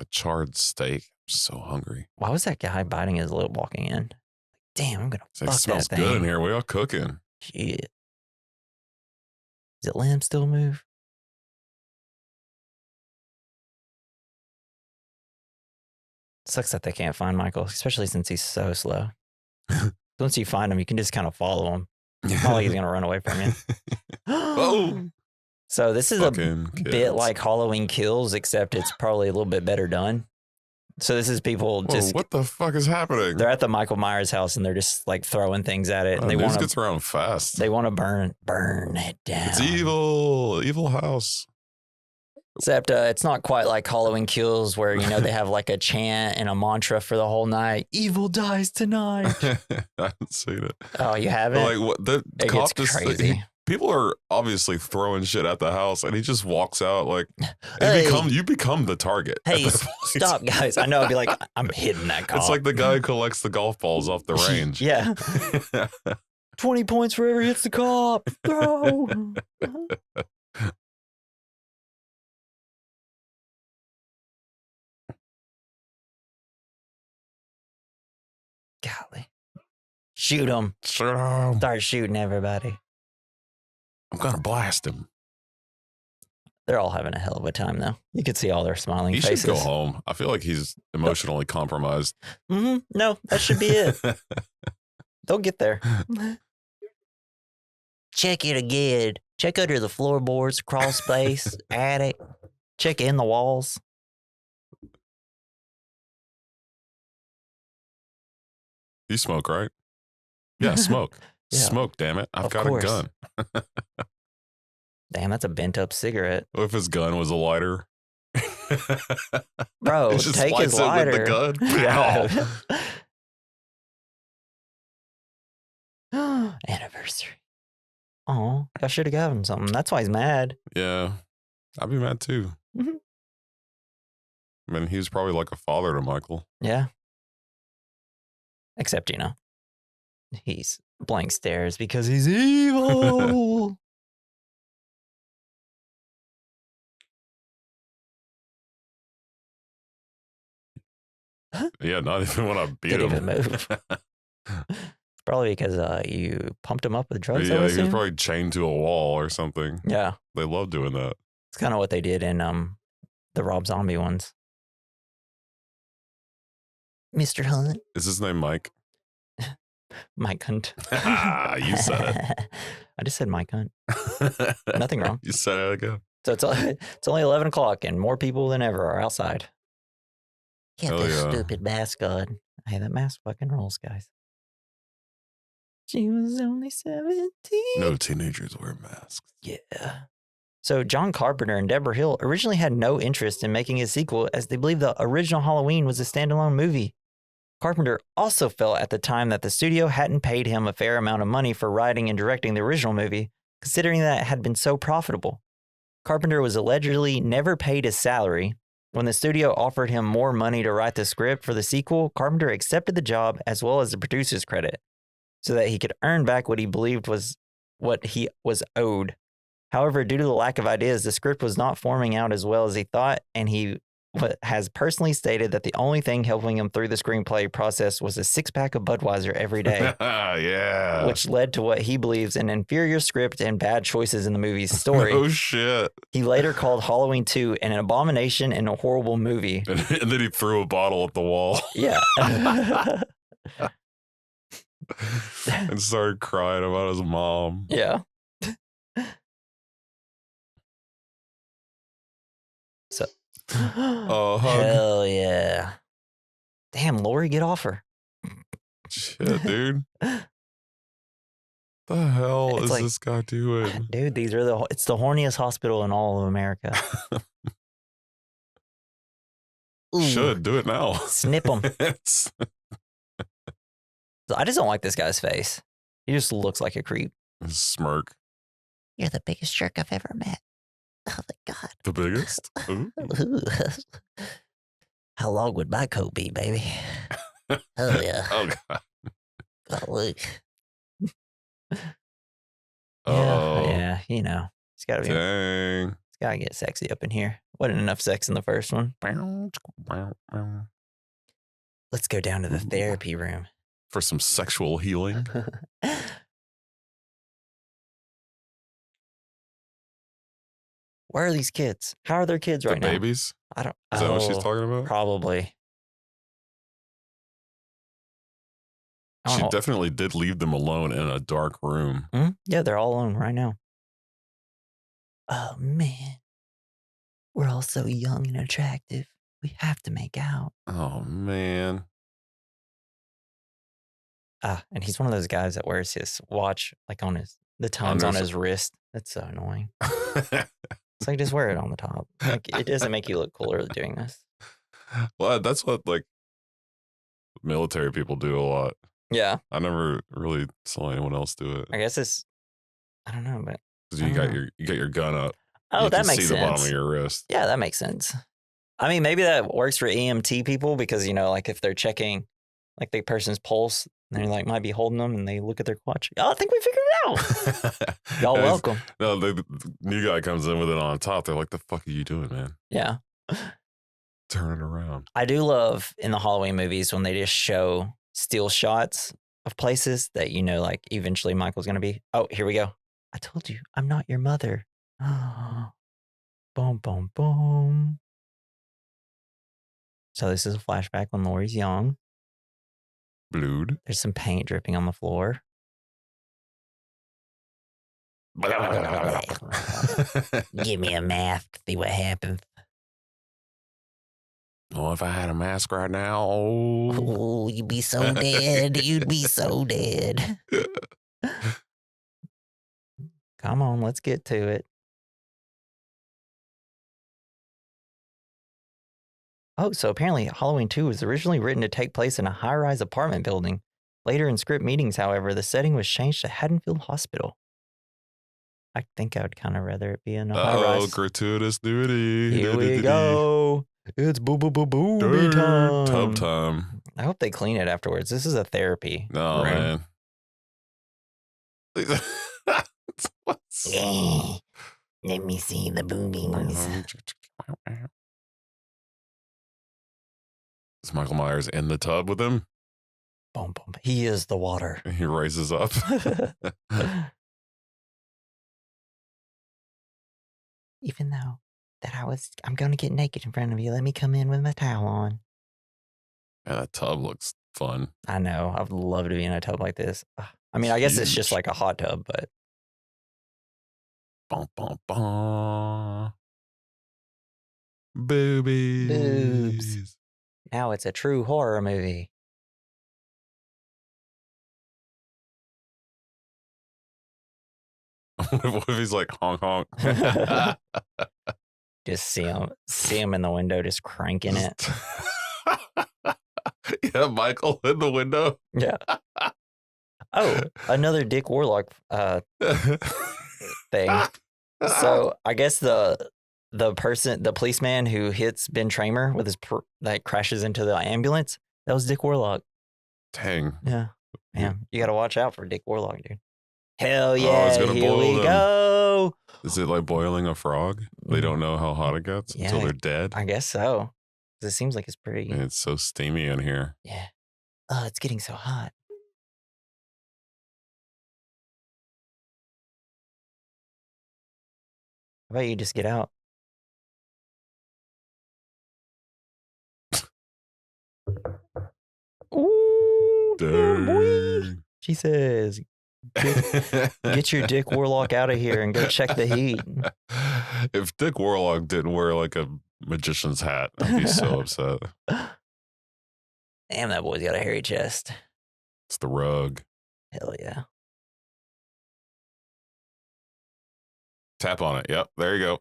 charred steak. I'm so hungry. Why was that guy biting his lip walking in? Damn, I'm gonna fuck that smells thing. good in here. We are cooking. Shit. Does it let him still move? Sucks that they can't find Michael, especially since he's so slow. Once you find him, you can just kind of follow him. It's not like he's gonna run away from you. Oh. So this is Fucking a bit kids. like Halloween Kills, except it's probably a little bit better done. So this is people Whoa, just what the fuck is happening? they're at the Michael Myers house and they're just like throwing things at it. And they news want gets around fast. They want to burn it down. It's evil house. Except it's not quite like Halloween Kills where, you know, they have like a chant and a mantra for the whole night. Evil dies tonight. I haven't seen it. Oh, you haven't? But like what the It cop gets just crazy. people are obviously throwing shit at the house and he just walks out like Hey. you become the target. at Hey, that point. stop, guys. I know. I'd be like, I'm hitting that cop. It's like the guy who collects the golf balls off the range. Yeah. 20 points for whoever hits the cop. Throw. Golly. Shoot him. Start shooting everybody. I'm gonna blast him. They're all having a hell of a time, though. You could see all their smiling He faces. should go home. I feel like he's emotionally compromised. No, that should be it. They'll get there. Check it again. Check under the floorboards, crawl space, attic. Check in the walls. You smoke, right? Yeah, smoke. Yeah. Smoke, damn it. I've Of got course. a gun. Damn, that's a bent up cigarette. What if his gun was a lighter? Bro, He just take his lights it lighter. with the gun. Yeah. Anniversary. Oh, I should have given him something. That's why he's mad. Yeah, I'd be mad too. Mhm. I mean, he was probably like a father to Michael. Yeah. Except, you know, he's blank stares because he's evil. Yeah, not even when I beat Didn't him. even move. It's probably because you pumped him up with drugs. Yeah, I would he was assume. probably chained to a wall or something. Yeah, They love doing that. it's kind of what they did in the Rob Zombie ones. Mr. Hunt. Is his name Mike? Mike Hunt. You said I just said Mike Hunt. it. Nothing wrong. You said it again. So it's only 11 o'clock and more people than ever are outside. Yeah, Hell this yeah. stupid mask on. Hey, that mask fucking rolls, guys. She was only 17. No teenagers wear masks. Yeah. So John Carpenter and Deborah Hill originally had no interest in making a sequel as they believed the original Halloween was a standalone movie. Carpenter also felt at the time that the studio hadn't paid him a fair amount of money for writing and directing the original movie, considering that it had been so profitable. Carpenter was allegedly never paid his salary. When the studio offered him more money to write the script for the sequel, Carpenter accepted the job as well as the producer's credit, so that he could earn back what he believed was what he was owed. However, due to the lack of ideas, the script was not forming out as well as he thought, and he has personally stated that the only thing helping him through the screenplay process was a 6-pack of Budweiser every day. Yeah. Which led to what he believes an inferior script and bad choices in the movie's story. Oh, shit. He later called Halloween 2 an abomination and a horrible movie. And then he threw a bottle at the wall. Yeah. And started crying about his mom. Yeah. So, Oh, hug. hell yeah. Damn, Lori, get off her. Shit, dude. The hell It's is like- this guy doing? Dude, it's the horniest hospital in all of America. Ooh, Should do it now. snip him. It's I just don't like this guy's face. He just looks like a creep. a smirk. You're the biggest jerk I've ever met. Oh my God. The biggest? Ooh. How long would my coat be, baby? Hell yeah. Oh, God. Golly. Oh. Yeah, you know. It's gotta Dang. get sexy up in here. Wasn't enough sex in the first one. Let's go down to the Ooh. therapy room. For some sexual healing. Where are these kids? How are their kids The right now? babies? I don't. Is that what she's talking about? Probably. I don't She know. definitely did leave them alone in a dark room. Yeah, they're all alone right now. Oh man, we're all so young and attractive. We have to make out. Oh, man. And he's one of those guys that wears his watch like the times on his wrist. That's so annoying. It's like just wear it on the top. Like it doesn't make you look cooler doing this. Well, that's what like military people do a lot. Yeah, I never really saw anyone else do it. I guess I don't know, but Because you got your gun up. oh, you that can makes see sense. the bottom of your wrist. Yeah, that makes sense. I mean, maybe that works for EMT people because, like if they're checking like the person's pulse, and they're like might be holding them and they look at their watch. Oh, I think we figured it out. Y'all welcome. No, the new guy comes in with it on top. They're like, the fuck are you doing, man? Yeah. Turn it around. I do love in the Halloween movies when they just show still shots of places that, like eventually Michael's going to be. Oh, here we go. I told you, I'm not your mother. Oh, boom, boom, boom. So this is a flashback when Laurie's young. Blood. There's some paint dripping on the floor. Give me a mask, see what happens. Oh, if I had a mask right now, oh. Oh, you'd be so dead. You'd be so dead. Come on, let's get to it. Oh, so apparently Halloween 2 was originally written to take place in a high-rise apartment building. Later in script meetings, however, the setting was changed to Haddonfield Hospital. I think I would kind of rather it be in a high-rise. Oh, gratuitous nudity. Here we go. It's boo-boo-boo-booby time. Tub time. I hope they clean it afterwards. This is a therapy No, room. man. Let me see the boobies. Is Michael Myers in the tub with him? Boom, boom. He is the water. He raises up. Even though that I'm going to get naked in front of you. Let me come in with my towel on. Yeah, that tub looks fun. I know. I'd love to be in a tub like this. I mean, I guess it's just Huge. like a hot tub, but. Bum, bum, bum. Boobies. Boobs. Now it's a true horror movie. What if he's like honk honk? Just see him in the window, just cranking it. Yeah, Michael in the window. Yeah. Oh, another Dick Warlock thing. So I guess the policeman who hits Ben Tramer with his that crashes into the ambulance, that was Dick Warlock. Dang. Yeah. Man, you got to watch out for Dick Warlock, dude. Hell yeah, it's gonna here boil we them. go. Is it like boiling a frog? They don't know how hot it gets until they're dead. I guess so. 'Cause it seems like it's pretty. And it's so steamy in here. Yeah. Oh, it's getting so hot. How about you just get out? Ooh, yeah, boy. Dang. She says, get your Dick Warlock out of here and go check the heat. If Dick Warlock didn't wear like a magician's hat, I'd be so upset. Damn, that boy's got a hairy chest. It's the rug. Hell yeah. Tap on it. Yep, there you go.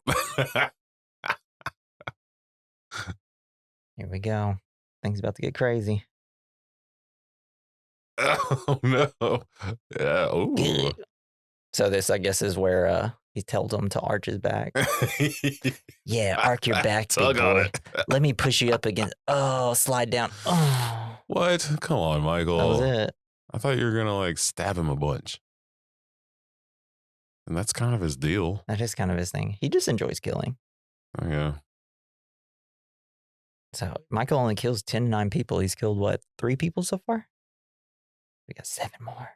Here we go. Things about to get crazy. Oh no. Yeah. Ooh. So this, I guess, is where he tells him to arch his back. Yeah, arc your back, Tug big on boy. it. Let me push you up against. Oh, slide down. Oh, What? Come on, Michael. that was it. I thought you were gonna like stab him a bunch. And that's kind of his deal. That is kind of his thing. He just enjoys killing. Oh, yeah. So Michael only kills 10 to 9 people. He's killed what, 3 people so far? We got 7 more.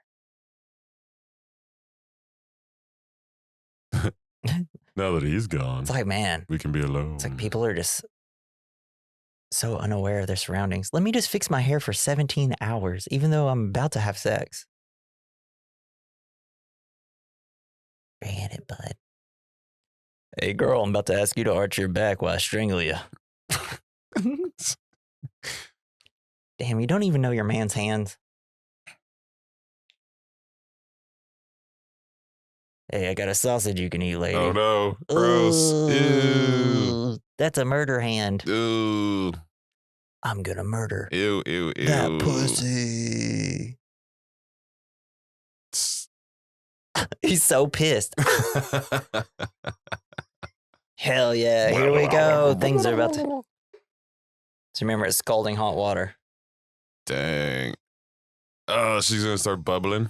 Now that he's gone, It's like, man, we can be alone. it's like people are just so unaware of their surroundings. Let me just fix my hair for 17 hours, even though I'm about to have sex. Bring it, bud. Hey, girl, I'm about to ask you to arch your back while I strangle you. Damn, you don't even know your man's hands. Hey, I got a sausage you can eat, lady. Oh no. Gross. Ew. That's a murder hand. Ew. I'm gonna murder Ew, ew, ew. that pussy. He's so pissed. Hell yeah, here we go. Things are about to. So remember, it's scalding hot water. Dang. Oh, she's gonna start bubbling.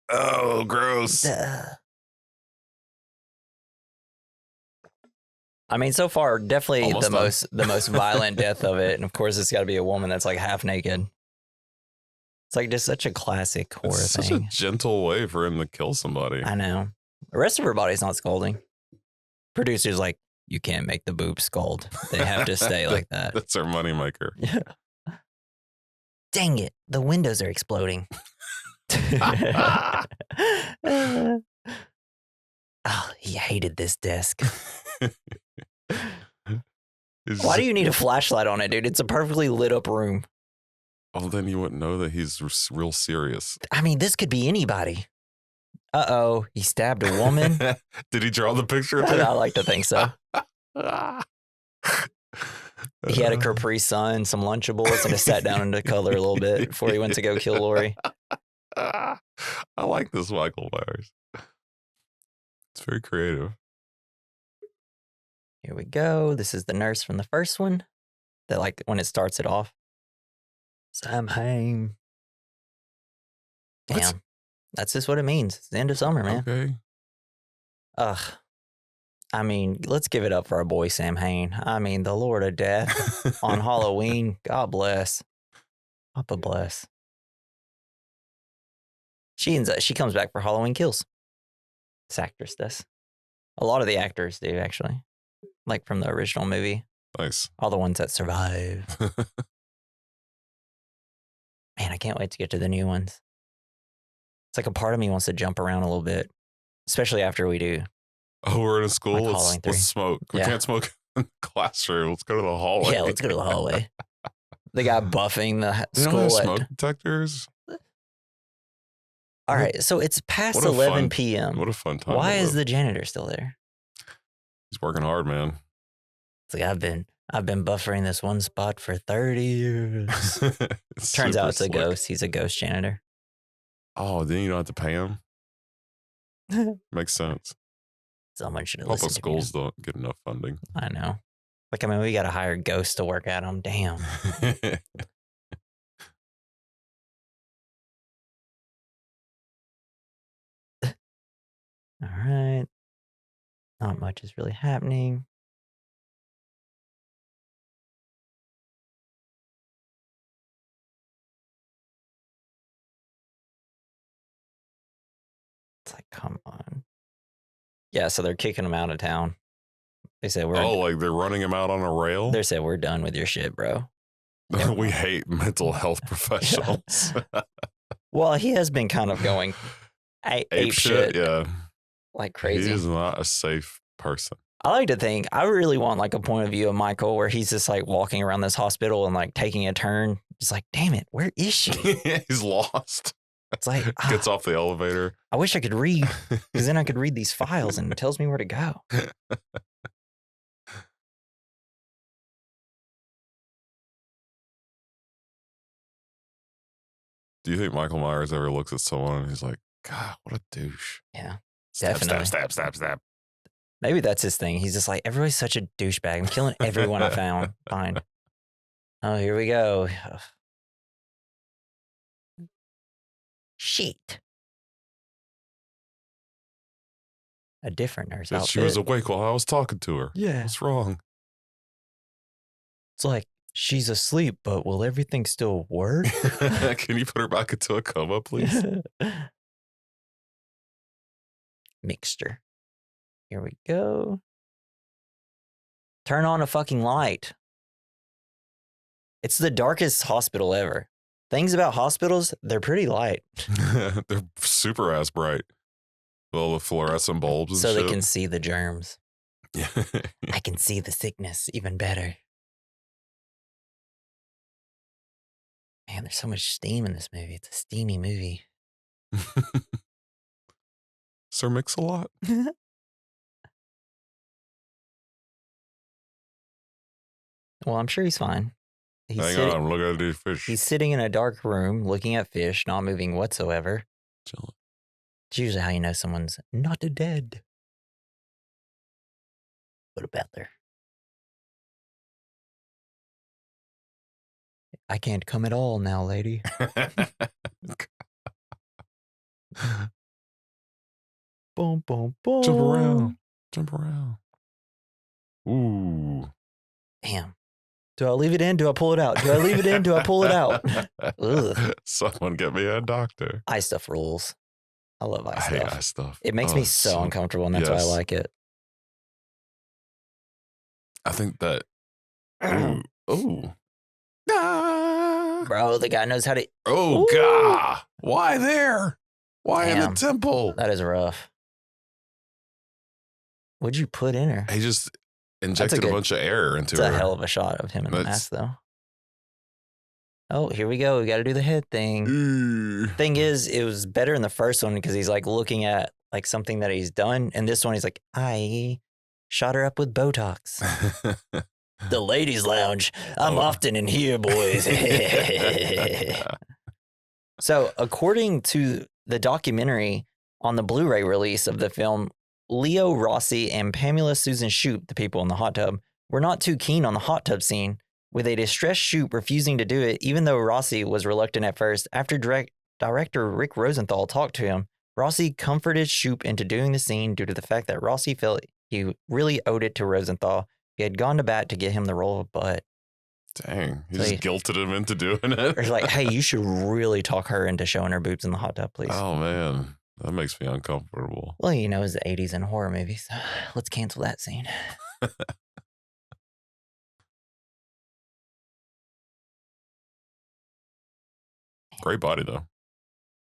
Oh, gross. Duh. I mean, so far, definitely Almost the most violent death of it, and of course, it's got to be a woman that's like half naked. It's like just such a classic horror It's such thing. a gentle way for him to kill somebody. I know. The rest of her body's not scalding. Producer's like, you can't make the boobs scald. They have to stay like that. That's our moneymaker. Yeah. Dang it. The windows are exploding. Oh, he hated this desk. Why do you need a flashlight on it, dude? It's a perfectly lit up room. Well, then you wouldn't know that he's real serious. I mean, this could be anybody. Uh-oh, he stabbed a woman. Did he draw the picture? I like to think so. He had a Capri Sun, some Lunchables, and just sat down into color a little bit before he went to go kill Lori. I like this Michael Myers. It's very creative. Here we go. This is the nurse from the first one. That, like, when it starts it off. Samhain. Damn. That's just what it means. It's the end of summer, man. Okay. Ugh. I mean, let's give it up for our boy Sam Hain. I mean, the Lord of Death on Halloween. God bless. Papa bless. She comes back for Halloween Kills. This actress does. A lot of the actors do, actually. Like from the original movie. Nice. All the ones that survive. Man, I can't wait to get to the new ones. It's like a part of me wants to jump around a little bit, especially after we do. Oh, we're in a school. Like let's smoke. We can't smoke in the classroom. Let's go to the hallway. Yeah, let's go to the hallway. The guy buffing the they school. Don't have smoke detectors. All right, so it's past 11 p.m. What a fun time. Why is the janitor still there? He's working hard, man. It's like I've been buffering this one spot for 30 years. Turns out it's a ghost. He's a ghost janitor. Oh, then you don't have to pay him? Makes sense. Someone should have listened to me. Public schools don't get enough funding. I know. Like, I mean, we got to hire ghosts to work at them. Damn. All right. Not much is really happening. It's like, come on. Yeah, so they're kicking him out of town. They said we're... Oh, like they're running him out on a rail? They said, we're done with your shit, bro. We hate mental health professionals. Well, he has been kind of going ape shit. Yeah. Like crazy. He is not a safe person. I like to think, I really want like a point of view of Michael where he's just like walking around this hospital and like taking a turn. Just like, damn it, where is she? He's lost. It's like, gets off the elevator. I wish I could read, because then I could read these files and it tells me where to go. Do you think Michael Myers ever looks at someone and he's like, God, what a douche? Yeah, stab, definitely. Stab. Maybe that's his thing. He's just like, everybody's such a douchebag. I'm killing everyone I find. Oh, here we go. Shit. A different nurse outfit. She was awake while I was talking to her. Yeah. What's wrong? It's like, she's asleep, but will everything still work? Can you put her back into a coma, please? Mixture. Here we go. Turn on a fucking light. It's the darkest hospital ever. Things about hospitals, they're pretty light. They're super ass bright. All the fluorescent bulbs and so shit. They can see the germs. Yeah. I can see the sickness even better. Man, there's so much steam in this movie. It's a steamy movie. Sir Mix-a-Lot? Well, I'm sure he's fine. Hang on, I'm looking at these fish. He's sitting in a dark room, looking at fish, not moving whatsoever. Chilling. It's usually how you know someone's not dead. What about there? I can't come at all now, lady. Boom, boom, boom. Jump around. Ooh. Damn. Do I leave it in? Do I pull it out? Do I leave it in? Do I pull it out? Ugh. Someone get me a doctor. Eye stuff rules. I love eye stuff. I hate eye stuff. It makes me so uncomfortable, and that's why I like it. I think that. Ooh. Bro, the guy knows how to. Oh, God. Why there? Why in the temple? That is rough. What'd you put in her? He just injected a bunch of air into her. It's a hell of a shot of him in the mask, though. Oh, here we go. We got to do the head thing. Thing is, it was better in the first one because he's like looking at like something that he's done. And this one, he's like, I shot her up with Botox. The ladies' lounge. I'm often in here, boys. So, according to the documentary on the Blu-ray release of the film, Leo Rossi and Pamela Susan Shoop, the people in the hot tub, were not too keen on the hot tub scene, with a distressed Shoop refusing to do it, even though Rossi was reluctant at first. After director Rick Rosenthal talked to him, Rossi comforted Shoop into doing the scene due to the fact that Rossi felt He really owed it to Rosenthal. He had gone to bat to get him the role of Butt. Dang, he So just guilted him into doing it. Or like, hey, you should really talk her into showing her boobs in the hot tub, please. Oh man, that makes me uncomfortable. Well, you know, it's the 80s and horror movies. So let's cancel that scene. Great body though.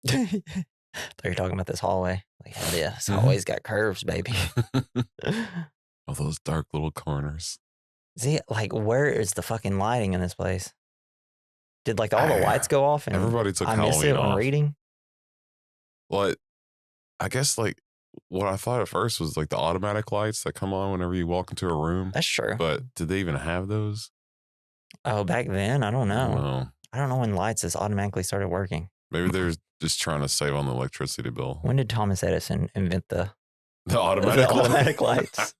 Thought you were talking about this hallway. Like, hell yeah, this hallway's got curves, baby. All those dark little corners. See, like, where is the fucking lighting in this place? Did like all the lights go off and everybody took I miss Halloween it when off. reading? Well, I guess like what I thought at first was like the automatic lights that come on whenever you walk into a room. That's true. But did they even have those? Oh, back then? I don't I know. don't know. I don't know when lights just automatically started working. Maybe they're just trying to save on the electricity bill. When did Thomas Edison invent the automatic lights?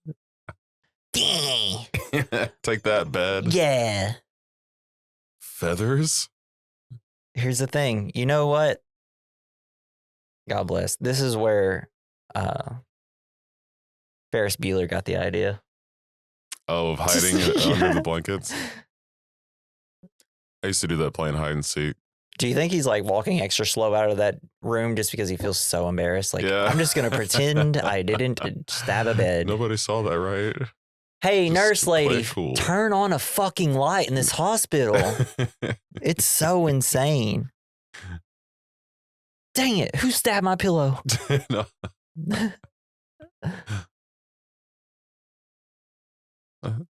Take that, bed. Yeah. Feathers? Here's the thing. You know what? God bless. This is where Ferris Bueller got the idea. Oh, of hiding under the blankets? I used to do that playing hide and seek. Do you think he's like walking extra slow out of that room just because he feels so embarrassed? Like, Yeah. I'm just going to pretend I didn't stab a bed. Nobody saw that, right? Hey, Just nurse play lady, cool. turn on a fucking light in this hospital. It's so insane. Dang it. Who stabbed my pillow? No.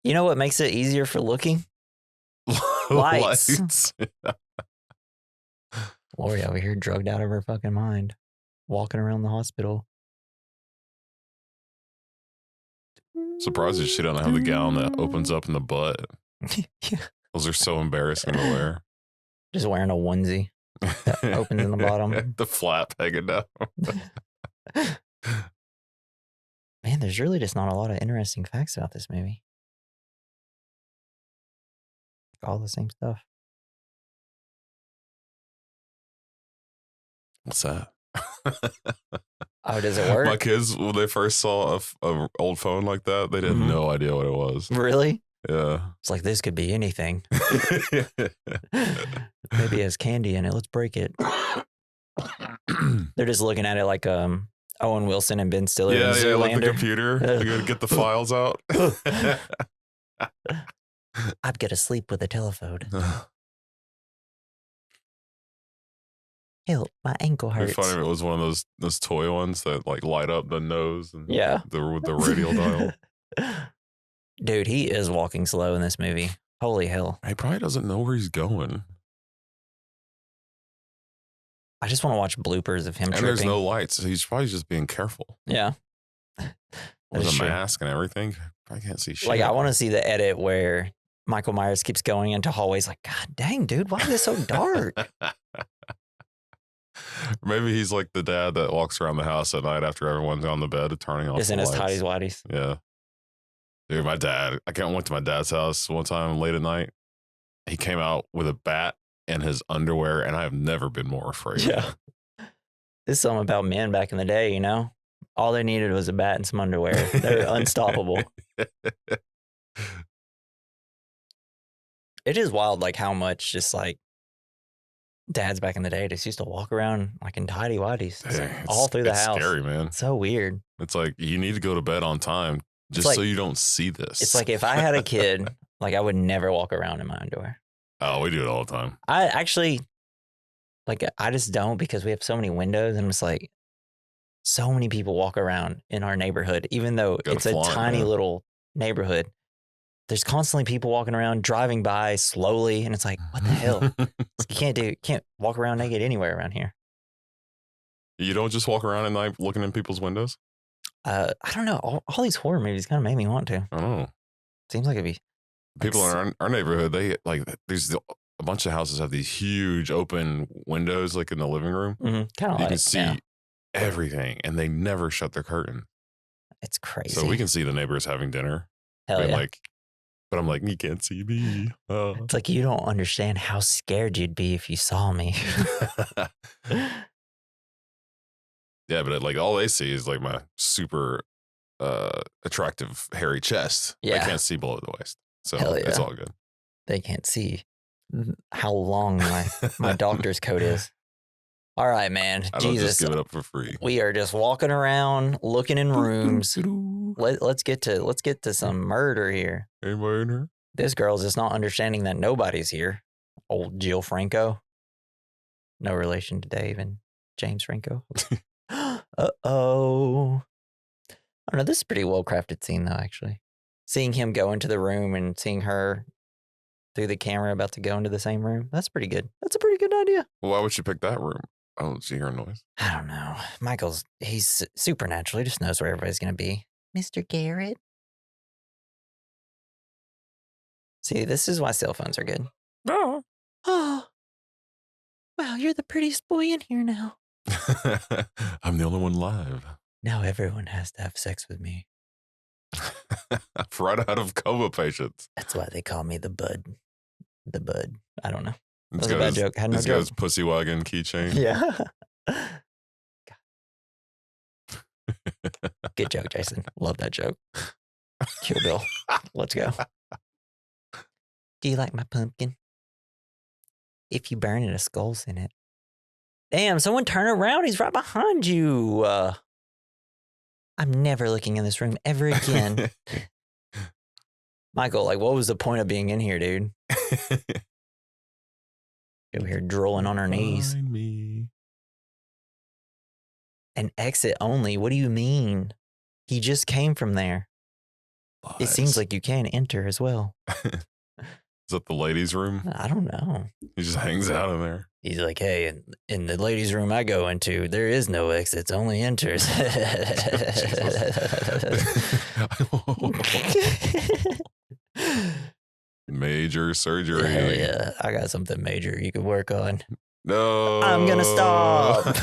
You know what makes it easier for looking? Lights. Lori over here drugged out of her fucking mind, walking around the hospital. Surprised that she don't have the gown that opens up in the butt. Yeah. Those are so embarrassing to wear. Just wearing a onesie that opens in the bottom. The flap hanging down. Man, there's really just not a lot of interesting facts about this movie. All the same stuff. What's that? Oh, does it work? My kids, when they first saw a old phone like that, they had no idea what it was. Really? Yeah. It's like, this could be anything. Maybe it has candy in it. Let's break it. They're just looking at it like Owen Wilson and Ben Stiller. Yeah, in like the Zoolander. computer. They're going to get the files out. I'd get asleep with a telephone. Help, my ankle It'd be hurts. funny if it was one of those toy ones that like light up the nose and the radial dial. Dude, he is walking slow in this movie. Holy hell. He probably doesn't know where he's going. I just want to watch bloopers of him And tripping. there's no lights. So he's probably just being careful. Yeah. With a true. mask and everything. I can't see shit. Like, I want to see the edit where Michael Myers keeps going into hallways like, God dang, dude, why is this so dark? Maybe he's like the dad that walks around the house at night after everyone's on the bed, turning off Just the in his lights. tighties whities. Yeah. Dude, my dad, I went to my dad's house one time late at night. He came out with a bat and his underwear, and I have never been more afraid. Yeah. This is something about men back in the day, you know? All they needed was a bat and some underwear. They're unstoppable. It is wild, like, how much just like dads back in the day just used to walk around like in tidy whities all through the house. It's scary, man. It's so weird. It's like you need to go to bed on time just like- so you don't see this. It's like if I had a kid, like I would never walk around in my underwear. Oh, we do it all the time. I actually, like, I just don't because we have so many windows and it's like so many people walk around in our neighborhood, even though Gotta it's a flaunt, tiny man. little neighborhood. There's constantly people walking around, driving by slowly, and it's like, what the hell? You can't walk around naked anywhere around here. You don't just walk around at night looking in people's windows? I don't know. All these horror movies kind of made me want to. I don't know. Seems like it'd be People in our neighborhood, they like there's a bunch of houses have these huge open windows like in the living room. kind of You like can see yeah, everything, and they never shut their curtain, it's crazy. so we can see the neighbors having dinner. Hell and yeah. But I'm like, you can't see me. It's like you don't understand how scared you'd be if you saw me. Yeah, but like all they see is like my super attractive hairy chest. Yeah. They can't see below the waist, so Hell it's yeah. all good. They can't see how long my doctor's coat is. All right, man. I don't Jesus, just give it up for free. we are just walking around, looking in rooms. Let's get to some murder here. Hey, murder. This girl's just not understanding that nobody's here. Old Jill Franco. No relation to Dave and James Franco. Uh-oh. I don't know. This is a pretty well-crafted scene, though, actually. Seeing him go into the room and seeing her through the camera about to go into the same room. That's pretty good. That's a pretty good idea. Well, why would you pick that room? I don't see her noise. I don't know. He's supernatural. He just knows where everybody's going to be. Mr. Garrett. See, this is why cell phones are good. No. Oh. Wow, you're the prettiest boy in here now. I'm the only one live. Now everyone has to have sex with me. Right out of coma patients. That's why they call me the bud. The bud. I don't know. That He's was a bad joke. Had no He's got joke. his pussy wagon keychain. Yeah. Good joke, Jason. Love that joke. Kill Bill. Let's go. Do you like my pumpkin? If you burn it, a skull's in it. Damn, someone turn around. He's right behind you. I'm never looking in this room ever again. Michael, like, what was the point of being in here, dude? Over here drooling on our knees. Find me. An exit only? What do you mean? He just came from there. It seems like you can enter as well. Is that the ladies' room? I don't know. He just hangs out in there. He's like, hey, in the ladies' room I go into, there is no exits, only enters. Major surgery. Hell yeah. I got something major you could work on. No. I'm going to stop.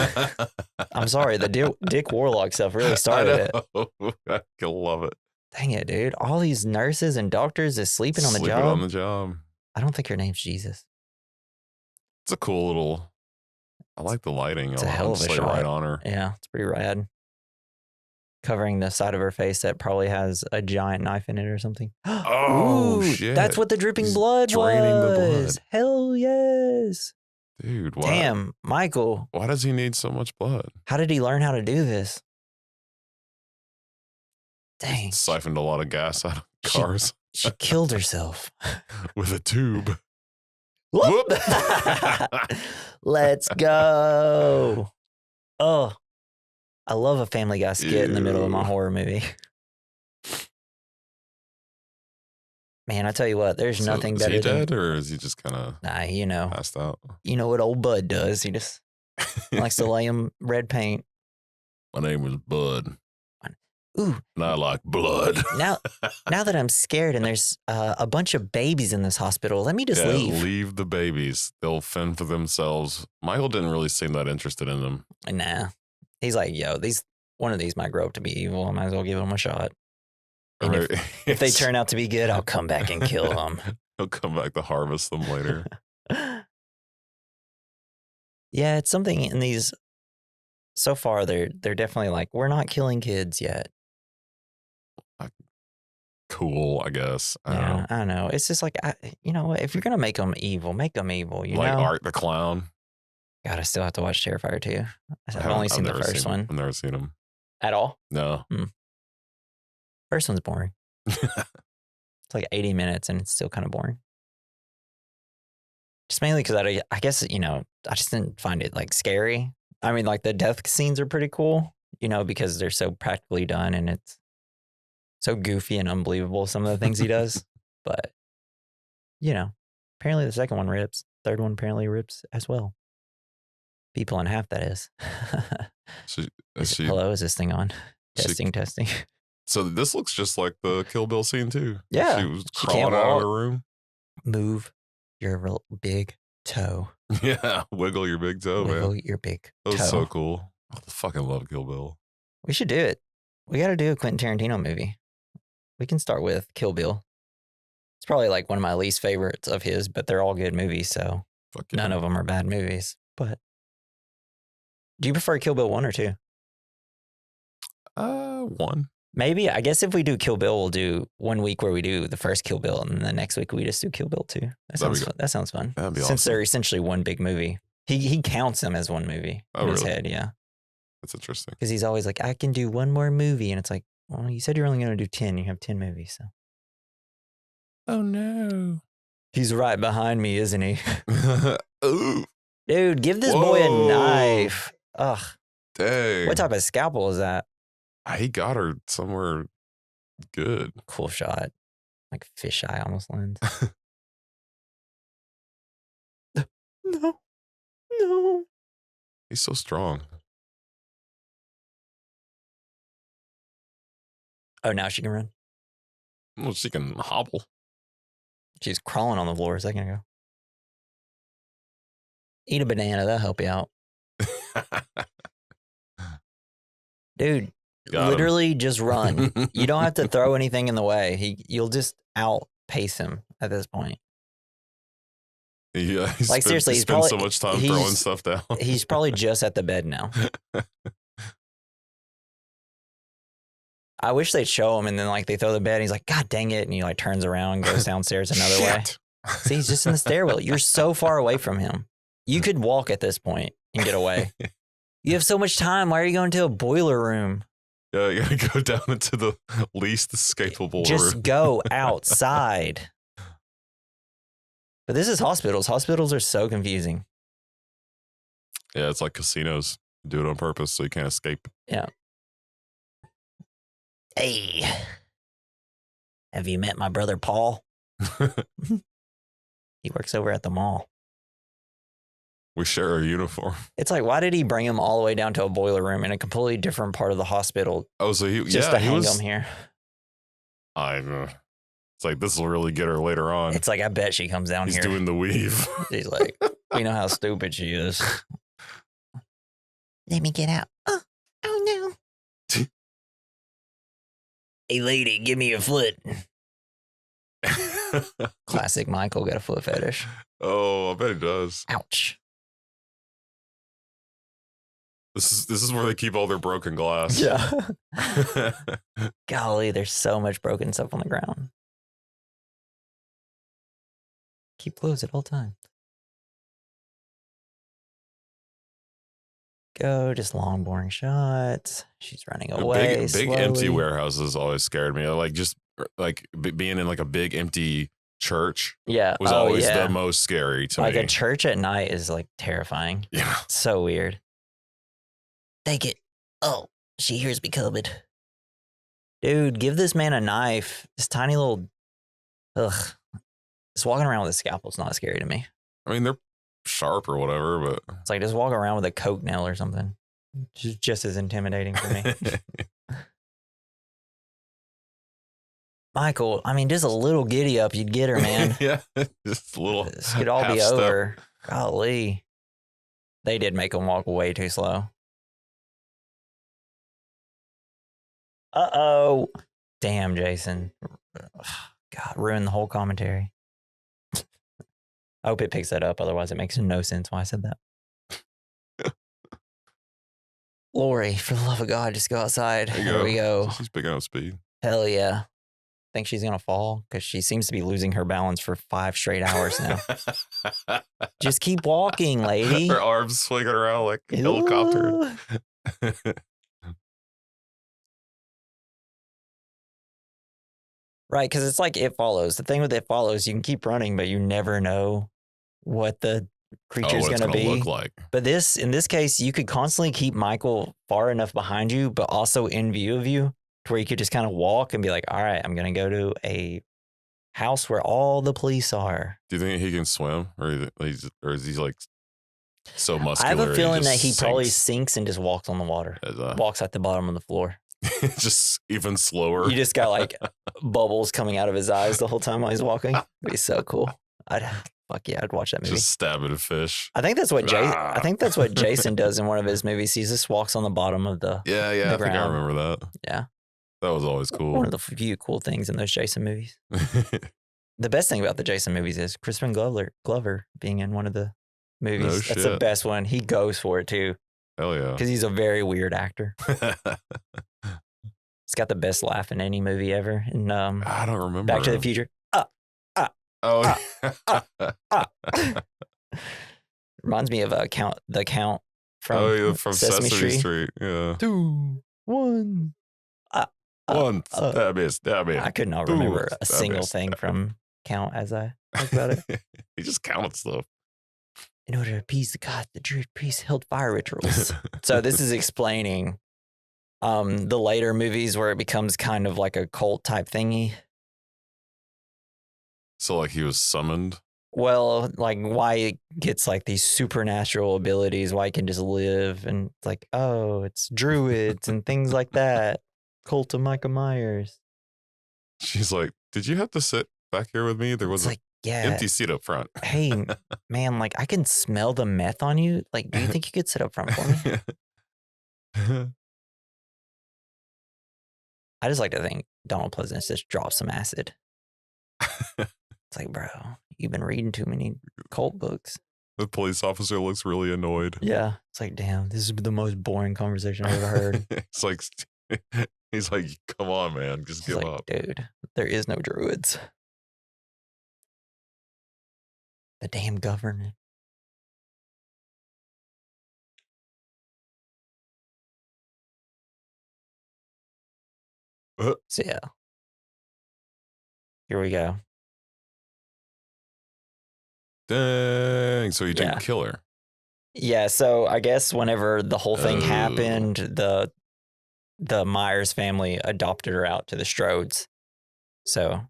I'm sorry. The Dick Warlock stuff really started it. I love it. Dang it, dude. All these nurses and doctors is sleeping on the job. On the job. I don't think her name's Jesus. It's a cool little. I like the lighting. It's a hell of a shot. Right on her. Yeah, it's pretty rad. Covering the side of her face that probably has a giant knife in it or something. Oh, ooh, shit. That's what the dripping He's blood draining was. the blood. Hell yes. Dude, why? Damn, Michael. Why does he need so much blood? How did he learn how to do this? Dang. Siphoned a lot of gas out of cars. She killed herself. With a tube. Whoop. Let's go. Oh, I love a Family Guy skit in the middle of my horror movie. Man, I tell you what, there's nothing better Is he than... dead or is he just kind of passed out? You know what old Bud does. He just likes to lay him red paint. My name was Bud. Ooh. And I like blood. Now that I'm scared and there's a bunch of babies in this hospital, let me just leave. Leave the babies. They'll fend for themselves. Michael didn't really seem that interested in them. Nah. He's like, yo, one of these might grow up to be evil. I might as well give them a shot. And Right. if they turn out to be good, I'll come back and kill them. He'll come back to harvest them later. Yeah, it's something in these. So far, they're definitely like, we're not killing kids yet. Cool, I guess. I don't know. It's just like, you know what? If you're gonna make them evil, make them evil. You like know? Art the Clown. God, I still have to watch Terrifier 2. I've only seen the first one. I've never seen him. At all? No. First one's boring. It's like 80 minutes and it's still kind of boring. Just mainly because I guess, you know, I just didn't find it like scary. I mean, like the death scenes are pretty cool, you know, because they're so practically done and it's so goofy and unbelievable, some of the things he does. But, you know, apparently the second one rips. Third one apparently rips as well. People in half, that is. Hello, is this thing on? Testing. So this looks just like the Kill Bill scene too. Yeah. She was crawling out of her room. Move your big toe. Yeah, wiggle your big toe, man. Wiggle your big toe. That was so cool. I fucking love Kill Bill. We should do it. We got to do a Quentin Tarantino movie. We can start with Kill Bill. It's probably like one of my least favorites of his, but they're all good movies, so none of them are bad movies. But do you prefer Kill Bill 1 or 2? 1. Maybe, I guess if we do Kill Bill, we'll do 1 week where we do the first Kill Bill, and then the next week we just do Kill Bill 2. That sounds fun. That'd be Since awesome. they're essentially one big movie. He counts them as one movie in his head, yeah. That's interesting. Because he's always like, I can do one more movie. And it's like, well, you said you're only going to do 10. You have 10 movies, so. Oh, no. He's right behind me, isn't he? Ooh. Dude, give this boy a knife. Ugh. Dang. What type of scalpel is that? He got her somewhere good. Cool shot. Like fisheye almost lens. No. He's so strong. Oh, now she can run. Well, she can hobble. She's crawling on the floor a second ago. Eat a banana. That'll help you out. Dude, literally just run. You don't have to throw anything in the way. You'll just outpace him at this point. Yeah, like seriously, he spends so much time throwing stuff down. He's probably just at the bed now. I wish they'd show him and then like they throw the bed and he's like, God dang it. And he like turns around and goes downstairs another way. See, he's just in the stairwell. You're so far away from him. You could walk at this point and get away. You have so much time. Why are you going to a boiler room? Yeah, you gotta go down into the least escapable Just room. go outside. But this is hospitals. Hospitals are so confusing. Yeah, it's like casinos. Do it on purpose so you can't escape. Yeah. Hey, have you met my brother Paul? He works over at the mall. We share a uniform. It's like, why did he bring him all the way down to a boiler room in a completely different part of the hospital? Oh, so he just to hang him here. It's like, this will really get her later on. It's like, I bet she comes down He's here. He's doing the weave. She's like, we know how stupid she is. Let me get out. Oh no. Hey, lady, give me your foot. Classic Michael got a foot fetish. Oh, I bet he does. Ouch. This is where they keep all their broken glass. Yeah. Golly, there's so much broken stuff on the ground. Keep closed at all times. Go, just long, boring shots. She's running away. Big empty warehouses always scared me. Like just like being in like a big empty church. Yeah, was always the most scary to me. Like a church at night is like terrifying. Yeah, it's so weird. Take it. Oh, she hears me coming. Dude, give this man a knife. This tiny little. Ugh. Just walking around with a scalpel is not scary to me. I mean, they're sharp or whatever, but it's like just walk around with a coke nail or something. Just as intimidating for me. Michael, I mean, just a little giddy up, you'd get her, man. Yeah, just a little. This could all be over. Golly. They did make him walk way too slow. Uh-oh. Damn, Jason. God, ruined the whole commentary. I hope it picks that up. Otherwise, it makes no sense why I said that. Lori, for the love of God, just go outside. There we go. She's picking up speed. Hell yeah. Think she's going to fall? Because she seems to be losing her balance for 5 straight hours now. Just keep walking, lady. Her arms swinging around like a helicopter. Right, because it's like It Follows. The thing with It Follows, you can keep running, but you never know what the creature's going to be. Look like. But in this case, you could constantly keep Michael far enough behind you, but also in view of you, to where you could just kind of walk and be like, all right, I'm going to go to a house where all the police are. Do you think he can swim? Or is he like so muscular? I have a feeling that he probably sinks and just walks on the water. Walks at the bottom of the floor. Just even slower. You just got like bubbles coming out of his eyes the whole time while he's walking. It'd be so cool. Fuck yeah, I'd watch that movie. Just stabbing a fish. I think that's what Jason does in one of his movies. He just walks on the bottom of the Yeah, the I think ground. I remember that. Yeah. That was always cool. One of the few cool things in those Jason movies. The best thing about the Jason movies is Crispin Glover being in one of the movies. That's the best one. He goes for it too. Hell yeah. Because he's a very weird actor. It's got the best laugh in any movie ever. And I don't remember. Back to the Future. Oh, Reminds me of the Count from from Sesame Street. Yeah. 2, 1. One, that is. I could not remember a single thing from Count as I think about it. He just counted stuff. In order to appease the gods, the Druid priests held fire rituals. So this is explaining the later movies where it becomes kind of like a cult type thingy. So like he was summoned? Well, like why it gets like these supernatural abilities, why it can just live, and it's like, oh, it's druids and things like that. Cult of Michael Myers. She's like, did you have to sit back here with me? There was like, yeah, empty seat up front. Hey, man, like I can smell the meth on you. Like, do you think you could sit up front for me? I just like to think Donald Pleasance just dropped some acid. It's like, bro, you've been reading too many cult books. The police officer looks really annoyed. Yeah. It's like, damn, this is the most boring conversation I've ever heard. He's like, come on, man, just give up. Dude, there is no druids. The damn government. So yeah. Here we go. Dang. So he didn't kill her. Yeah, so I guess whenever the whole thing happened, the Myers family adopted her out to the Strodes. So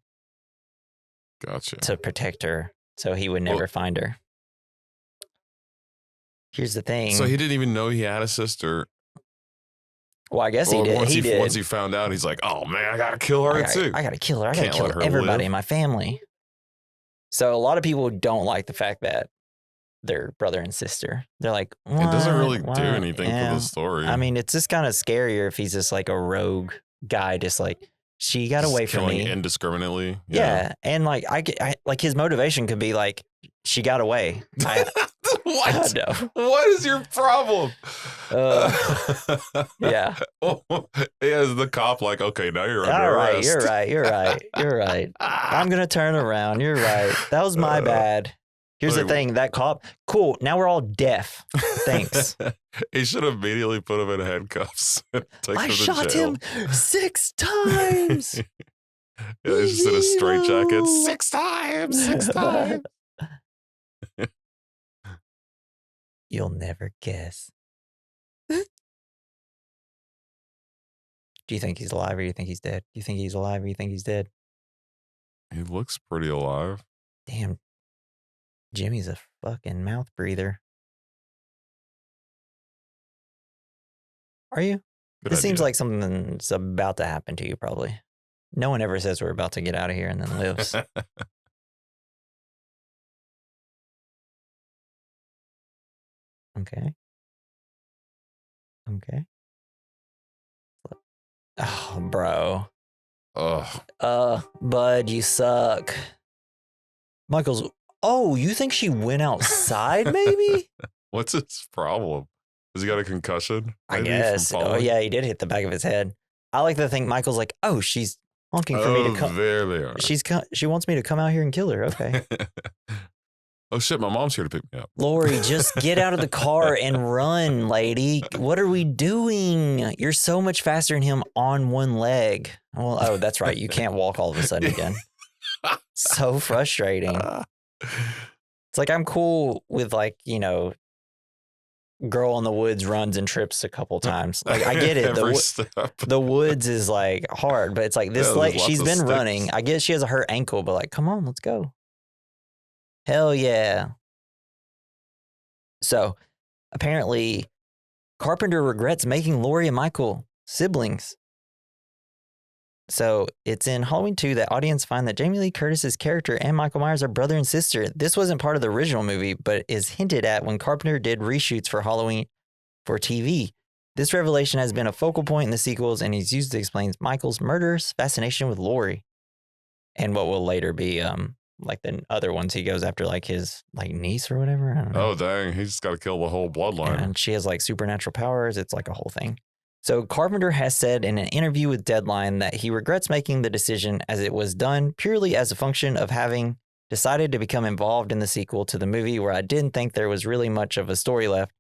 gotcha. To protect her, so he would never find her. Here's the thing. So he didn't even know he had a sister. Well, I guess he did. Once he found out, he's like, oh man, I gotta kill her too. I gotta kill her. I gotta kill everybody in my family. So a lot of people don't like the fact that they're brother and sister. They're like, what? It doesn't really do anything for the story. I mean, it's just kind of scarier if he's just like a rogue guy, just like, she got away from me indiscriminately. Yeah. And like I like his motivation could be like, she got away. What? What is your problem? Yeah. Is the cop like, okay, now you're under arrest. You're right. I'm gonna turn around. You're right. That was my bad. Here's the thing, that cop, cool, now we're all deaf. Thanks. He should have immediately put him in handcuffs. I shot him 6 times. Yeah, he's just in a straitjacket. 6 times. 6 times. You'll never guess. Do you think he's alive or do you think he's dead? Do you think he's alive or you think he's dead? He looks pretty alive. Damn. Jimmy's a fucking mouth breather. Are you? This seems like something that's about to happen to you, probably. No one ever says we're about to get out of here and then lives. Okay. Oh, bro. Bud, you suck. Michael's. Oh, you think she went outside, maybe? What's his problem? Has he got a concussion? I guess. Oh, yeah, he did hit the back of his head. I like to think Michael's like, oh, she's honking for me to come. There they are. She wants me to come out here and kill her. Okay. Oh, shit, my mom's here to pick me up. Lori, just get out of the car and run, lady. What are we doing? You're so much faster than him on one leg. Well, oh, that's right. You can't walk all of a sudden again. So frustrating. It's like I'm cool with like, you know, girl in the woods runs and trips a couple times. Like I get it. The woods is like hard, but it's like this like she's been running. I guess she has a hurt ankle, but like, come on, let's go. Hell yeah. So apparently Carpenter regrets making Lori and Michael siblings. So it's in Halloween 2 that audience find that Jamie Lee Curtis's character and Michael Myers are brother and sister. This wasn't part of the original movie, but is hinted at when Carpenter did reshoots for Halloween for TV. This revelation has been a focal point in the sequels and is used to explain Michael's murderous fascination with Lori. And what will later be like the other ones, he goes after like his like niece or whatever. I don't know. Oh dang, he's just got to kill the whole bloodline. And she has like supernatural powers. It's like a whole thing. So Carpenter has said in an interview with Deadline that he regrets making the decision as it was done purely as a function of having decided to become involved in the sequel to the movie where I didn't think there was really much of a story left,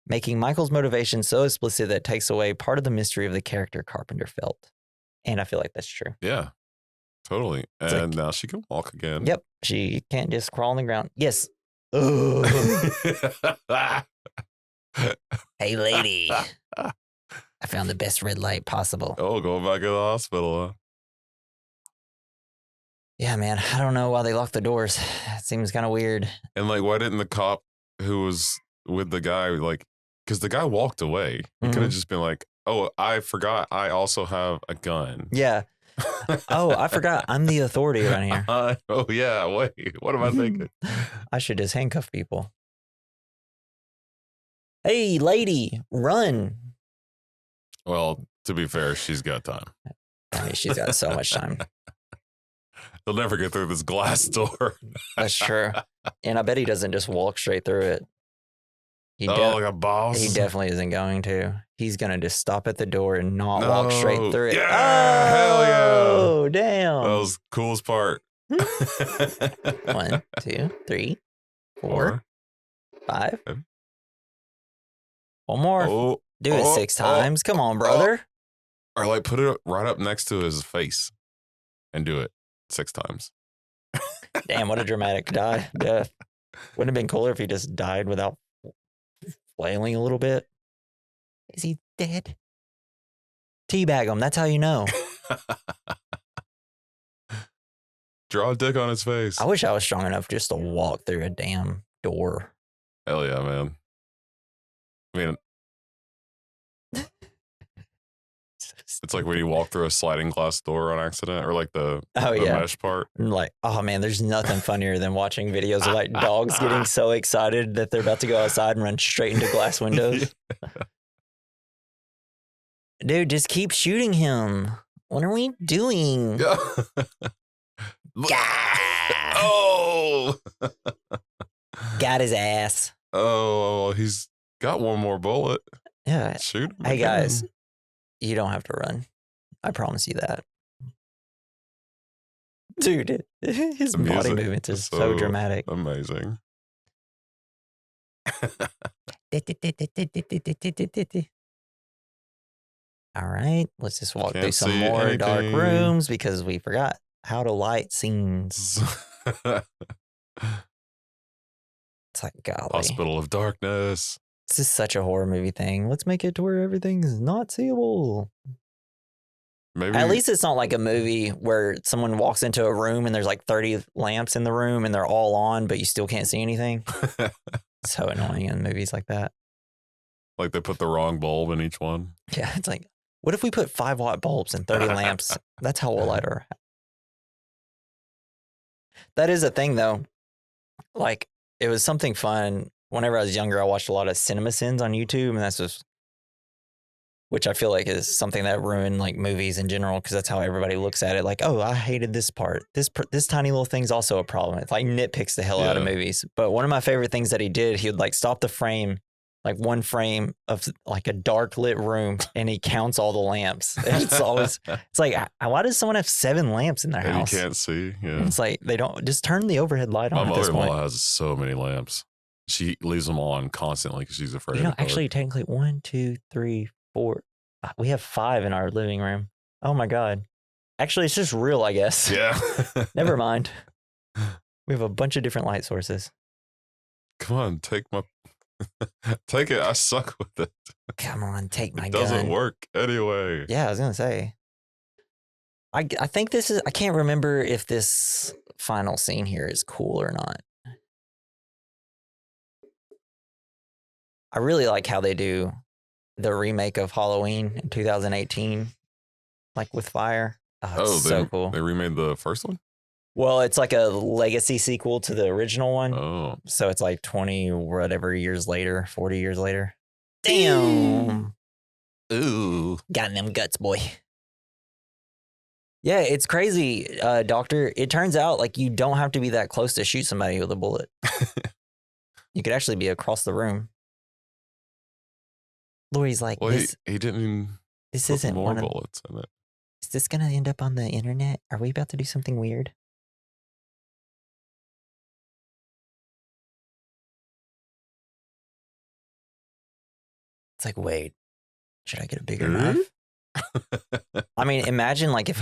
making Michael's motivation so explicit that it takes away part of the mystery of the character Carpenter felt. And I feel like that's true. Yeah, totally. It's And now she can walk again. Yep. She can't just crawl on the ground. Yes. Hey, lady. I found the best red light possible. Oh, going back to the hospital, huh? Yeah, man. I don't know why they locked the doors. It seems kind of weird. And like, why didn't the cop who was with the guy, like, because the guy walked away. He could have just been like, oh, I forgot I also have a gun. Yeah. Oh, I forgot. I'm the authority around here. Oh, yeah. Wait, what am I thinking? I should just handcuff people. Hey, lady, run. Well, to be fair, she's got time. I mean, she's got so much time. They'll never get through this glass door. That's true. And I bet he doesn't just walk straight through it. Like a boss? He definitely isn't going to. He's going to just stop at the door and not walk straight through it. Yeah, hell yeah. Oh, damn. That was the coolest part. 1, 2, 3, 4, 5. One more. Do it 6 times. Come on, brother. Or like put it right up next to his face and do it 6 times. Damn, what a dramatic death. Wouldn't have been cooler if he just died without flailing a little bit. Is he dead? Teabag him. That's how you know. Draw a dick on his face. I wish I was strong enough just to walk through a damn door. Hell yeah, man. I mean, it's like when you walk through a sliding glass door on accident, or like the mesh part. I'm like, oh man, there's nothing funnier than watching videos of like dogs getting so excited that they're about to go outside and run straight into glass windows. Dude, just keep shooting him. What are we doing? Oh! Got his ass. Oh, he's got one more bullet. Yeah. Shoot him. Hey guys, you don't have to run. I promise you that. Dude, his body movements are so dramatic. Amazing. All right, let's just walk through some more dark rooms because we forgot how to light scenes. It's like, golly. Hospital of Darkness. This is such a horror movie thing. Let's make it to where everything's not seeable. Maybe. At least it's not like a movie where someone walks into a room and there's like 30 lamps in the room and they're all on, but you still can't see anything. So annoying in movies like that. Like they put the wrong bulb in each one. Yeah, it's like, what if we put 5-watt bulbs and 30 lamps? That's how we'll light our. That is a thing though. Like, it was something fun. Whenever I was younger, I watched a lot of CinemaSins on YouTube, and that's just, which I feel like is something that ruined like movies in general, because that's how everybody looks at it. Like, oh, I hated this part. This tiny little thing's also a problem. It's like nitpicks the hell out of movies. But one of my favorite things that he did, he would like stop the frame, like one frame of like a dark lit room, and he counts all the lamps. And it's always, it's like, why does someone have 7 lamps in their house? You can't see. Yeah, it's like they don't just turn the overhead light on. My at this point. mother-in-law has so many lamps. She leaves them on constantly because she's afraid. Actually, technically 1, 2, 3, 4. We have 5 in our living room. Oh my god! Actually, it's just real, I guess. Yeah. Never mind. We have a bunch of different light sources. Come on, take it. I suck with it. Come on, take my gun. It doesn't work anyway. Yeah, I was gonna say. I think this is. I can't remember if this final scene here is cool or not. I really like how they do the remake of Halloween in 2018, like with fire. Oh, it's so cool. They remade the first one? Well, it's like a legacy sequel to the original one. Oh. So it's like 20 whatever years later, 40 years later. Damn. Ooh. Got in them guts, boy. Yeah, it's crazy, Doctor. It turns out like you don't have to be that close to shoot somebody with a bullet. You could actually be across the room. Lori's like, well, he didn't This Put isn't more one of. bullets in it. Is this gonna end up on the internet? Are we about to do something weird? It's like, wait, should I get a bigger knife? I mean, imagine like if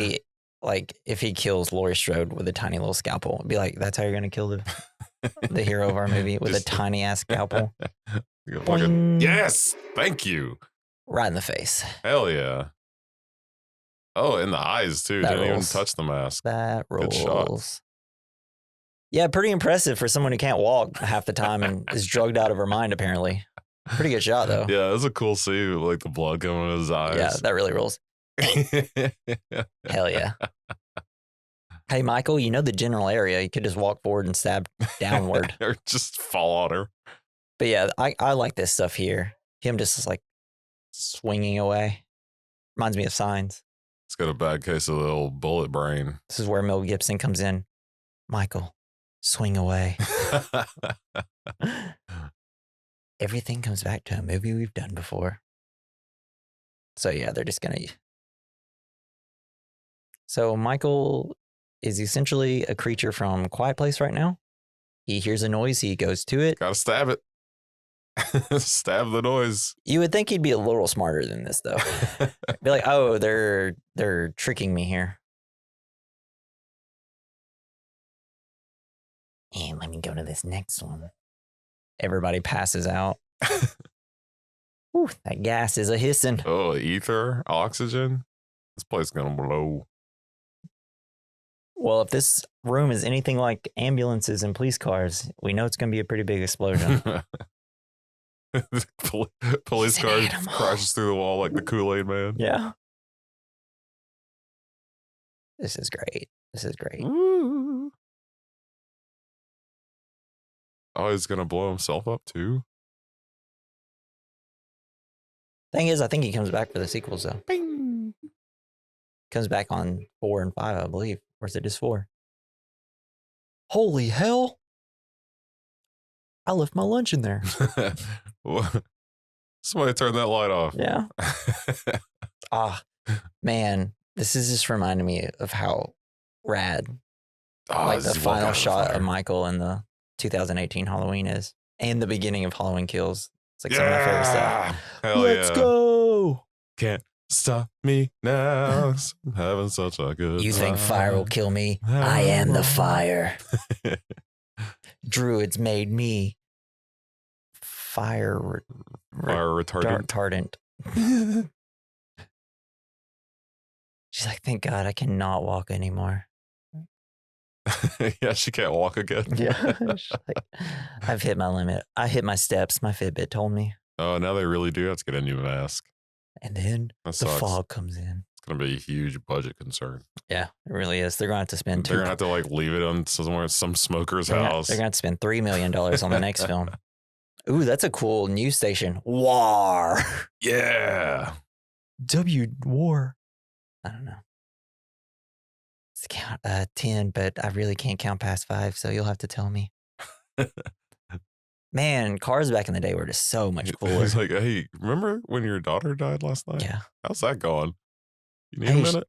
he kills Laurie Strode with a tiny little scalpel. It'd be like, that's how you're gonna kill the hero of our movie with a tiny ass scalpel. Yes, thank you. Right in the face. Hell yeah. Oh, in the eyes too. That Didn't even rolls. touch the mask. That Good shot. rolls. Yeah, pretty impressive for someone who can't walk half the time and is drugged out of her mind, apparently. Pretty good shot, though. Yeah, it was a cool scene, like the blood coming out of his eyes. Yeah, that really rolls. Hell yeah. Hey, Michael, you know the general area. You could just walk forward and stab downward. Or just fall on her. But yeah, I like this stuff here. Him just like swinging away. Reminds me of Signs. It's got a bad case of the old bullet brain. This is where Mel Gibson comes in. Michael, swing away. Everything comes back to a movie we've done before. So yeah, they're just gonna. So Michael is essentially a creature from Quiet Place right now. He hears a noise, he goes to it. Gotta stab it. Stab the noise. You would think he'd be a little smarter than this, though. Be like, oh, they're tricking me here. And let me go to this next one. Everybody passes out. Whew, that gas is a hissing. Oh, ether, oxygen. This place is gonna blow. Well, if this room is anything like ambulances and police cars, we know it's going to be a pretty big explosion. Police car crashes through the wall like the Kool-Aid man. Yeah. This is great. This is great. Ooh. Oh, he's gonna blow himself up too. Thing is, I think he comes back for the sequels, though. Bing. Comes back on 4 and 5, I believe. Or is it just 4? Holy hell! I left my lunch in there. Somebody turn that light off. Yeah. Man, this is just reminding me of how rad like the final shot of Michael in the 2018 Halloween is. And the beginning of Halloween Kills. It's like some of my favorite stuff. Hell Let's go! Can't stop me now. I'm having such a good You time. think fire will kill me? I am the fire. Druids made me fire retardant. She's like, thank God I cannot walk anymore. Yeah, she can't walk again. Yeah. She's like, I've hit my limit. I hit my steps. My Fitbit told me. Oh, now they really do have to get a new mask. And then That the sucks. fog comes in. It's going to be a huge budget concern. Yeah, it really is. They're going to have to spend They're going to have to like leave it on somewhere, some smoker's house. They're going to have to spend $3 million on the next film. Ooh, that's a cool news station. War. Yeah. War. I don't know. It's count 10, but I really can't count past 5, so you'll have to tell me. Man, cars back in the day were just so much cooler. He's like, hey, remember when your daughter died last night? Yeah. How's that going? You need Hey, a minute?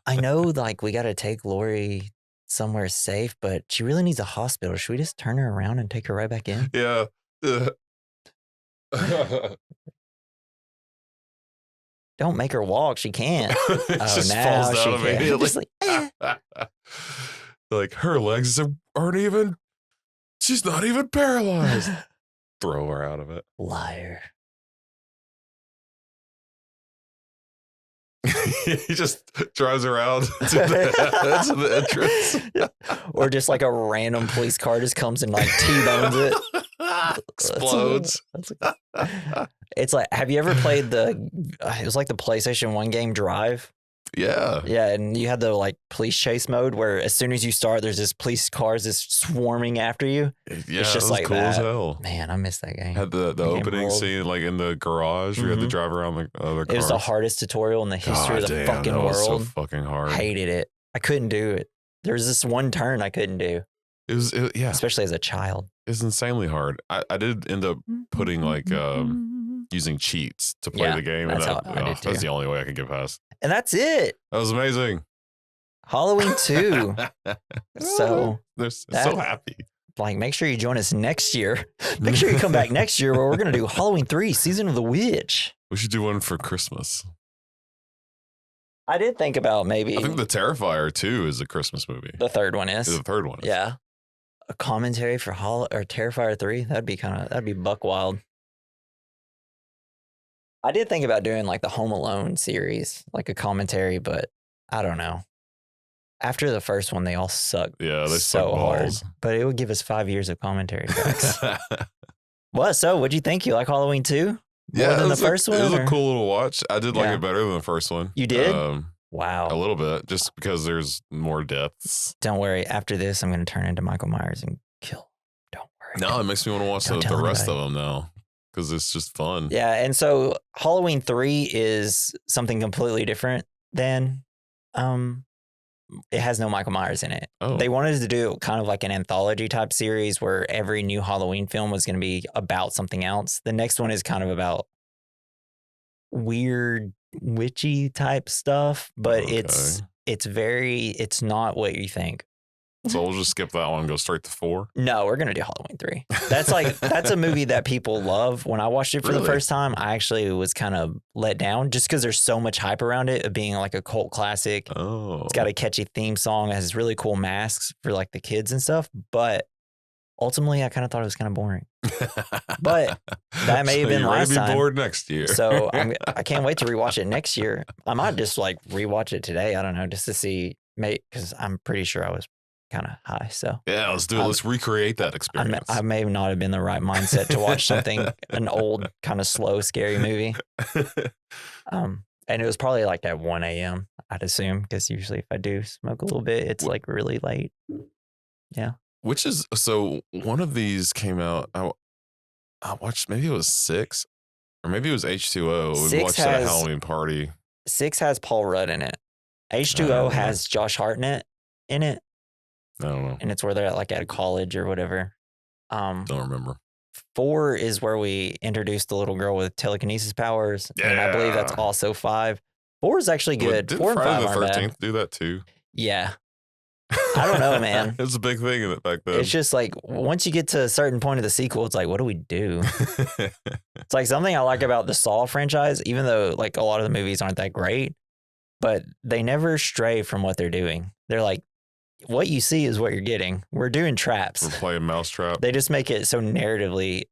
I know, like, we got to take Lori somewhere safe, but she really needs a hospital. Should we just turn her around and take her right back in? Yeah. Don't make her walk. She can't. It just now falls she down can. immediately. Just like, Like her legs aren't even, she's not even paralyzed. Throw her out of it. Liar. He just drives around to the entrance. Yeah. Or just like a random police car just comes and like T-bones it. Explodes. It's like, have you ever played it was like the PlayStation 1 game Drive? Yeah. Yeah, and you had the like police chase mode where as soon as you start, there's this police cars just swarming after you. Yeah, it's just it was like cool that. as hell. Man, I miss that game. Had the opening scene like in the garage. We had to drive around the cars. It was the hardest tutorial in the history of the fucking that was world. so fucking hard. Hated it. I couldn't do it. There was this one turn I couldn't do. Yeah. Especially as a child. It's insanely hard. I did end up putting like using cheats to play Yeah, the game. that's And how I did that's too. the only way I could get past. And that's it. That was amazing. Halloween 2. So they're so that- happy. Like, make sure you join us next year. Make sure you come back next year where we're going to do Halloween 3, Season of the Witch. We should do one for Christmas. I did think about maybe I think The Terrifier 2 is a Christmas movie. the third one is. The third one is. Yeah. A commentary for Terrifier 3. That'd be buck wild. I did think about doing like the Home Alone series, like a commentary, but I don't know. After the first one, they all sucked. Yeah, they so suck hard. balls. But it would give us 5 years of commentary tracks. What? So, what'd you think? You like Halloween 2? More than the first one? It was or? a cool little watch. I did like Yeah. it better than the first one. You did? A Wow. little bit, just because there's more depths. Don't worry. After this, I'm going to turn into Michael Myers and kill. Don't worry. No, it makes me want to watch Don't the tell rest of anybody. them now because it's just fun. Yeah. And so Halloween 3 is something completely different than, it has no Michael Myers in it. Oh, They wanted to do kind of like an anthology type series where every new Halloween film was going to be about something else. The next one is kind of about weird witchy type stuff, but Okay. it's not what you think. so we'll just skip that one and go straight to 4. No, we're gonna do Halloween 3. That's a movie that people love. When I watched it for the Really? first time, I actually was kind of let down just because there's so much hype around it of being like a cult classic. Oh, It's got a catchy theme song. It has really cool masks for like the kids and stuff. But ultimately, I kind of thought it was kind of boring. But that may have been you're ready last to be time. bored next year. So I can't wait to rewatch it next year. I might just like rewatch it today. I don't know, just to see, because I'm pretty sure I was kind of high. So yeah, let's do it. Let's recreate that experience. I may not have been the right mindset to watch an old kind of slow, scary movie. And it was probably like at 1 a.m. I'd assume, because usually if I do smoke a little bit, it's like really late. Which is so one of these came out. I watched, maybe it was 6 or maybe it was H2O. We 6 watched at a has- Halloween party. 6 has Paul Rudd in it. I H2O don't know. has Josh Hartnett in it, I don't know. and it's where they're at a college or whatever. Don't remember. 4 is where we introduced the little girl with telekinesis powers, and I believe that's Yeah. also 5. 4 is actually Well, good. didn't 4 and 5 Friday the aren't bad. 13th do that too? Yeah. I don't know, man. It was a big thing in it back then. It's just like once you get to a certain point of the sequel, it's like, what do we do? It's like something I like about the Saw franchise, even though like a lot of the movies aren't that great, but they never stray from what they're doing. They're like, what you see is what you're getting. We're doing traps. We're playing Mousetrap. They just make it so narratively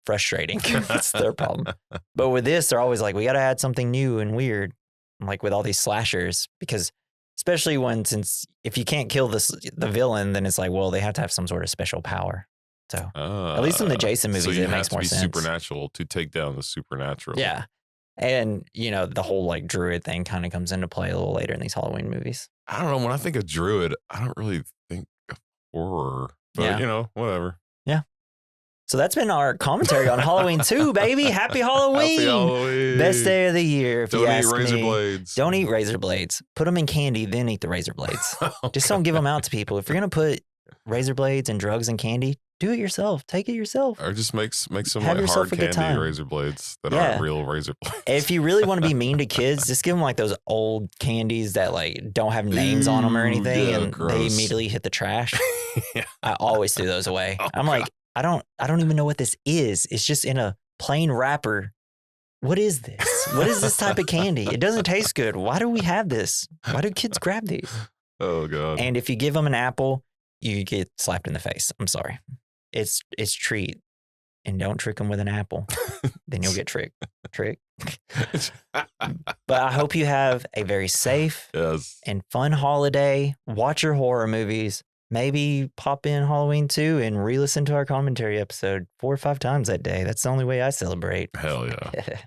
frustrating. That's their problem. But with this, they're always like, we got to add something new and weird, like with all these slashers, because especially since if you can't kill the villain, then it's like, well, they have to have some sort of special power. So at least in the Jason movies, so you it makes have to more be sense. supernatural to take down the supernatural. Yeah. And, the whole like druid thing kind of comes into play a little later in these Halloween movies. I don't know. When I think of Druid, I don't really think of horror. But, Yeah. Whatever. So that's been our commentary on Halloween 2, baby. Happy Halloween. Happy Halloween. Best day of the year. If Don't you eat ask razor me. blades. Don't eat razor blades. Put them in candy, then eat the razor blades. Just don't give them out to people. If you're going to put razor blades and drugs in candy, do it yourself. Take it yourself. Or just make some Have like yourself hard a good candy time. razor blades that Yeah. aren't real razor blades. If you really want to be mean to kids, just give them like those old candies that like don't have names on them or Ooh, anything, yeah, and they gross. immediately hit the trash. Yeah. I always threw those away. Oh, I'm like, I don't even know what this is. It's just in a plain wrapper. What is this? What is this type of candy? It doesn't taste good. Why do we have this? Why do kids grab these? Oh god. And if you give them an apple, you get slapped in the face. I'm sorry. It's treat. And don't trick them with an apple. Then you'll get tricked. Trick. But I hope you have a very safe Yes. and fun holiday. Watch your horror movies. Maybe pop in Halloween 2 and re-listen to our commentary episode 4 or 5 times that day. That's the only way I celebrate. Hell yeah.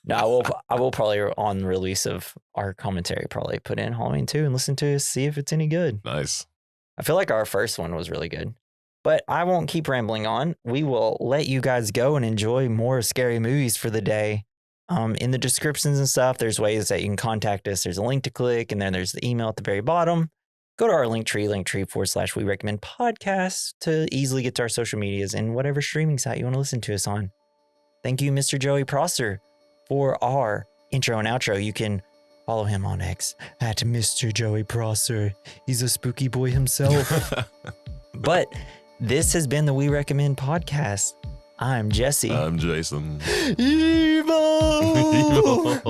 No, I will probably on release of our commentary probably put in Halloween 2 and listen to it, see if it's any good. Nice. I feel like our first one was really good. But I won't keep rambling on. We will let you guys go and enjoy more scary movies for the day. In the descriptions and stuff, there's ways that you can contact us. There's a link to click, and then there's the email at the very bottom. go to our linktree / we recommend podcasts to easily get to our social medias and whatever streaming site you want to listen to us on. Thank you, Mr. Joey Prosser, for our intro and outro. You can follow him on X at Mr. Joey Prosser. He's a spooky boy himself. But this has been the We Recommend podcast. I'm Jesse. I'm Jason. Evil! Evil.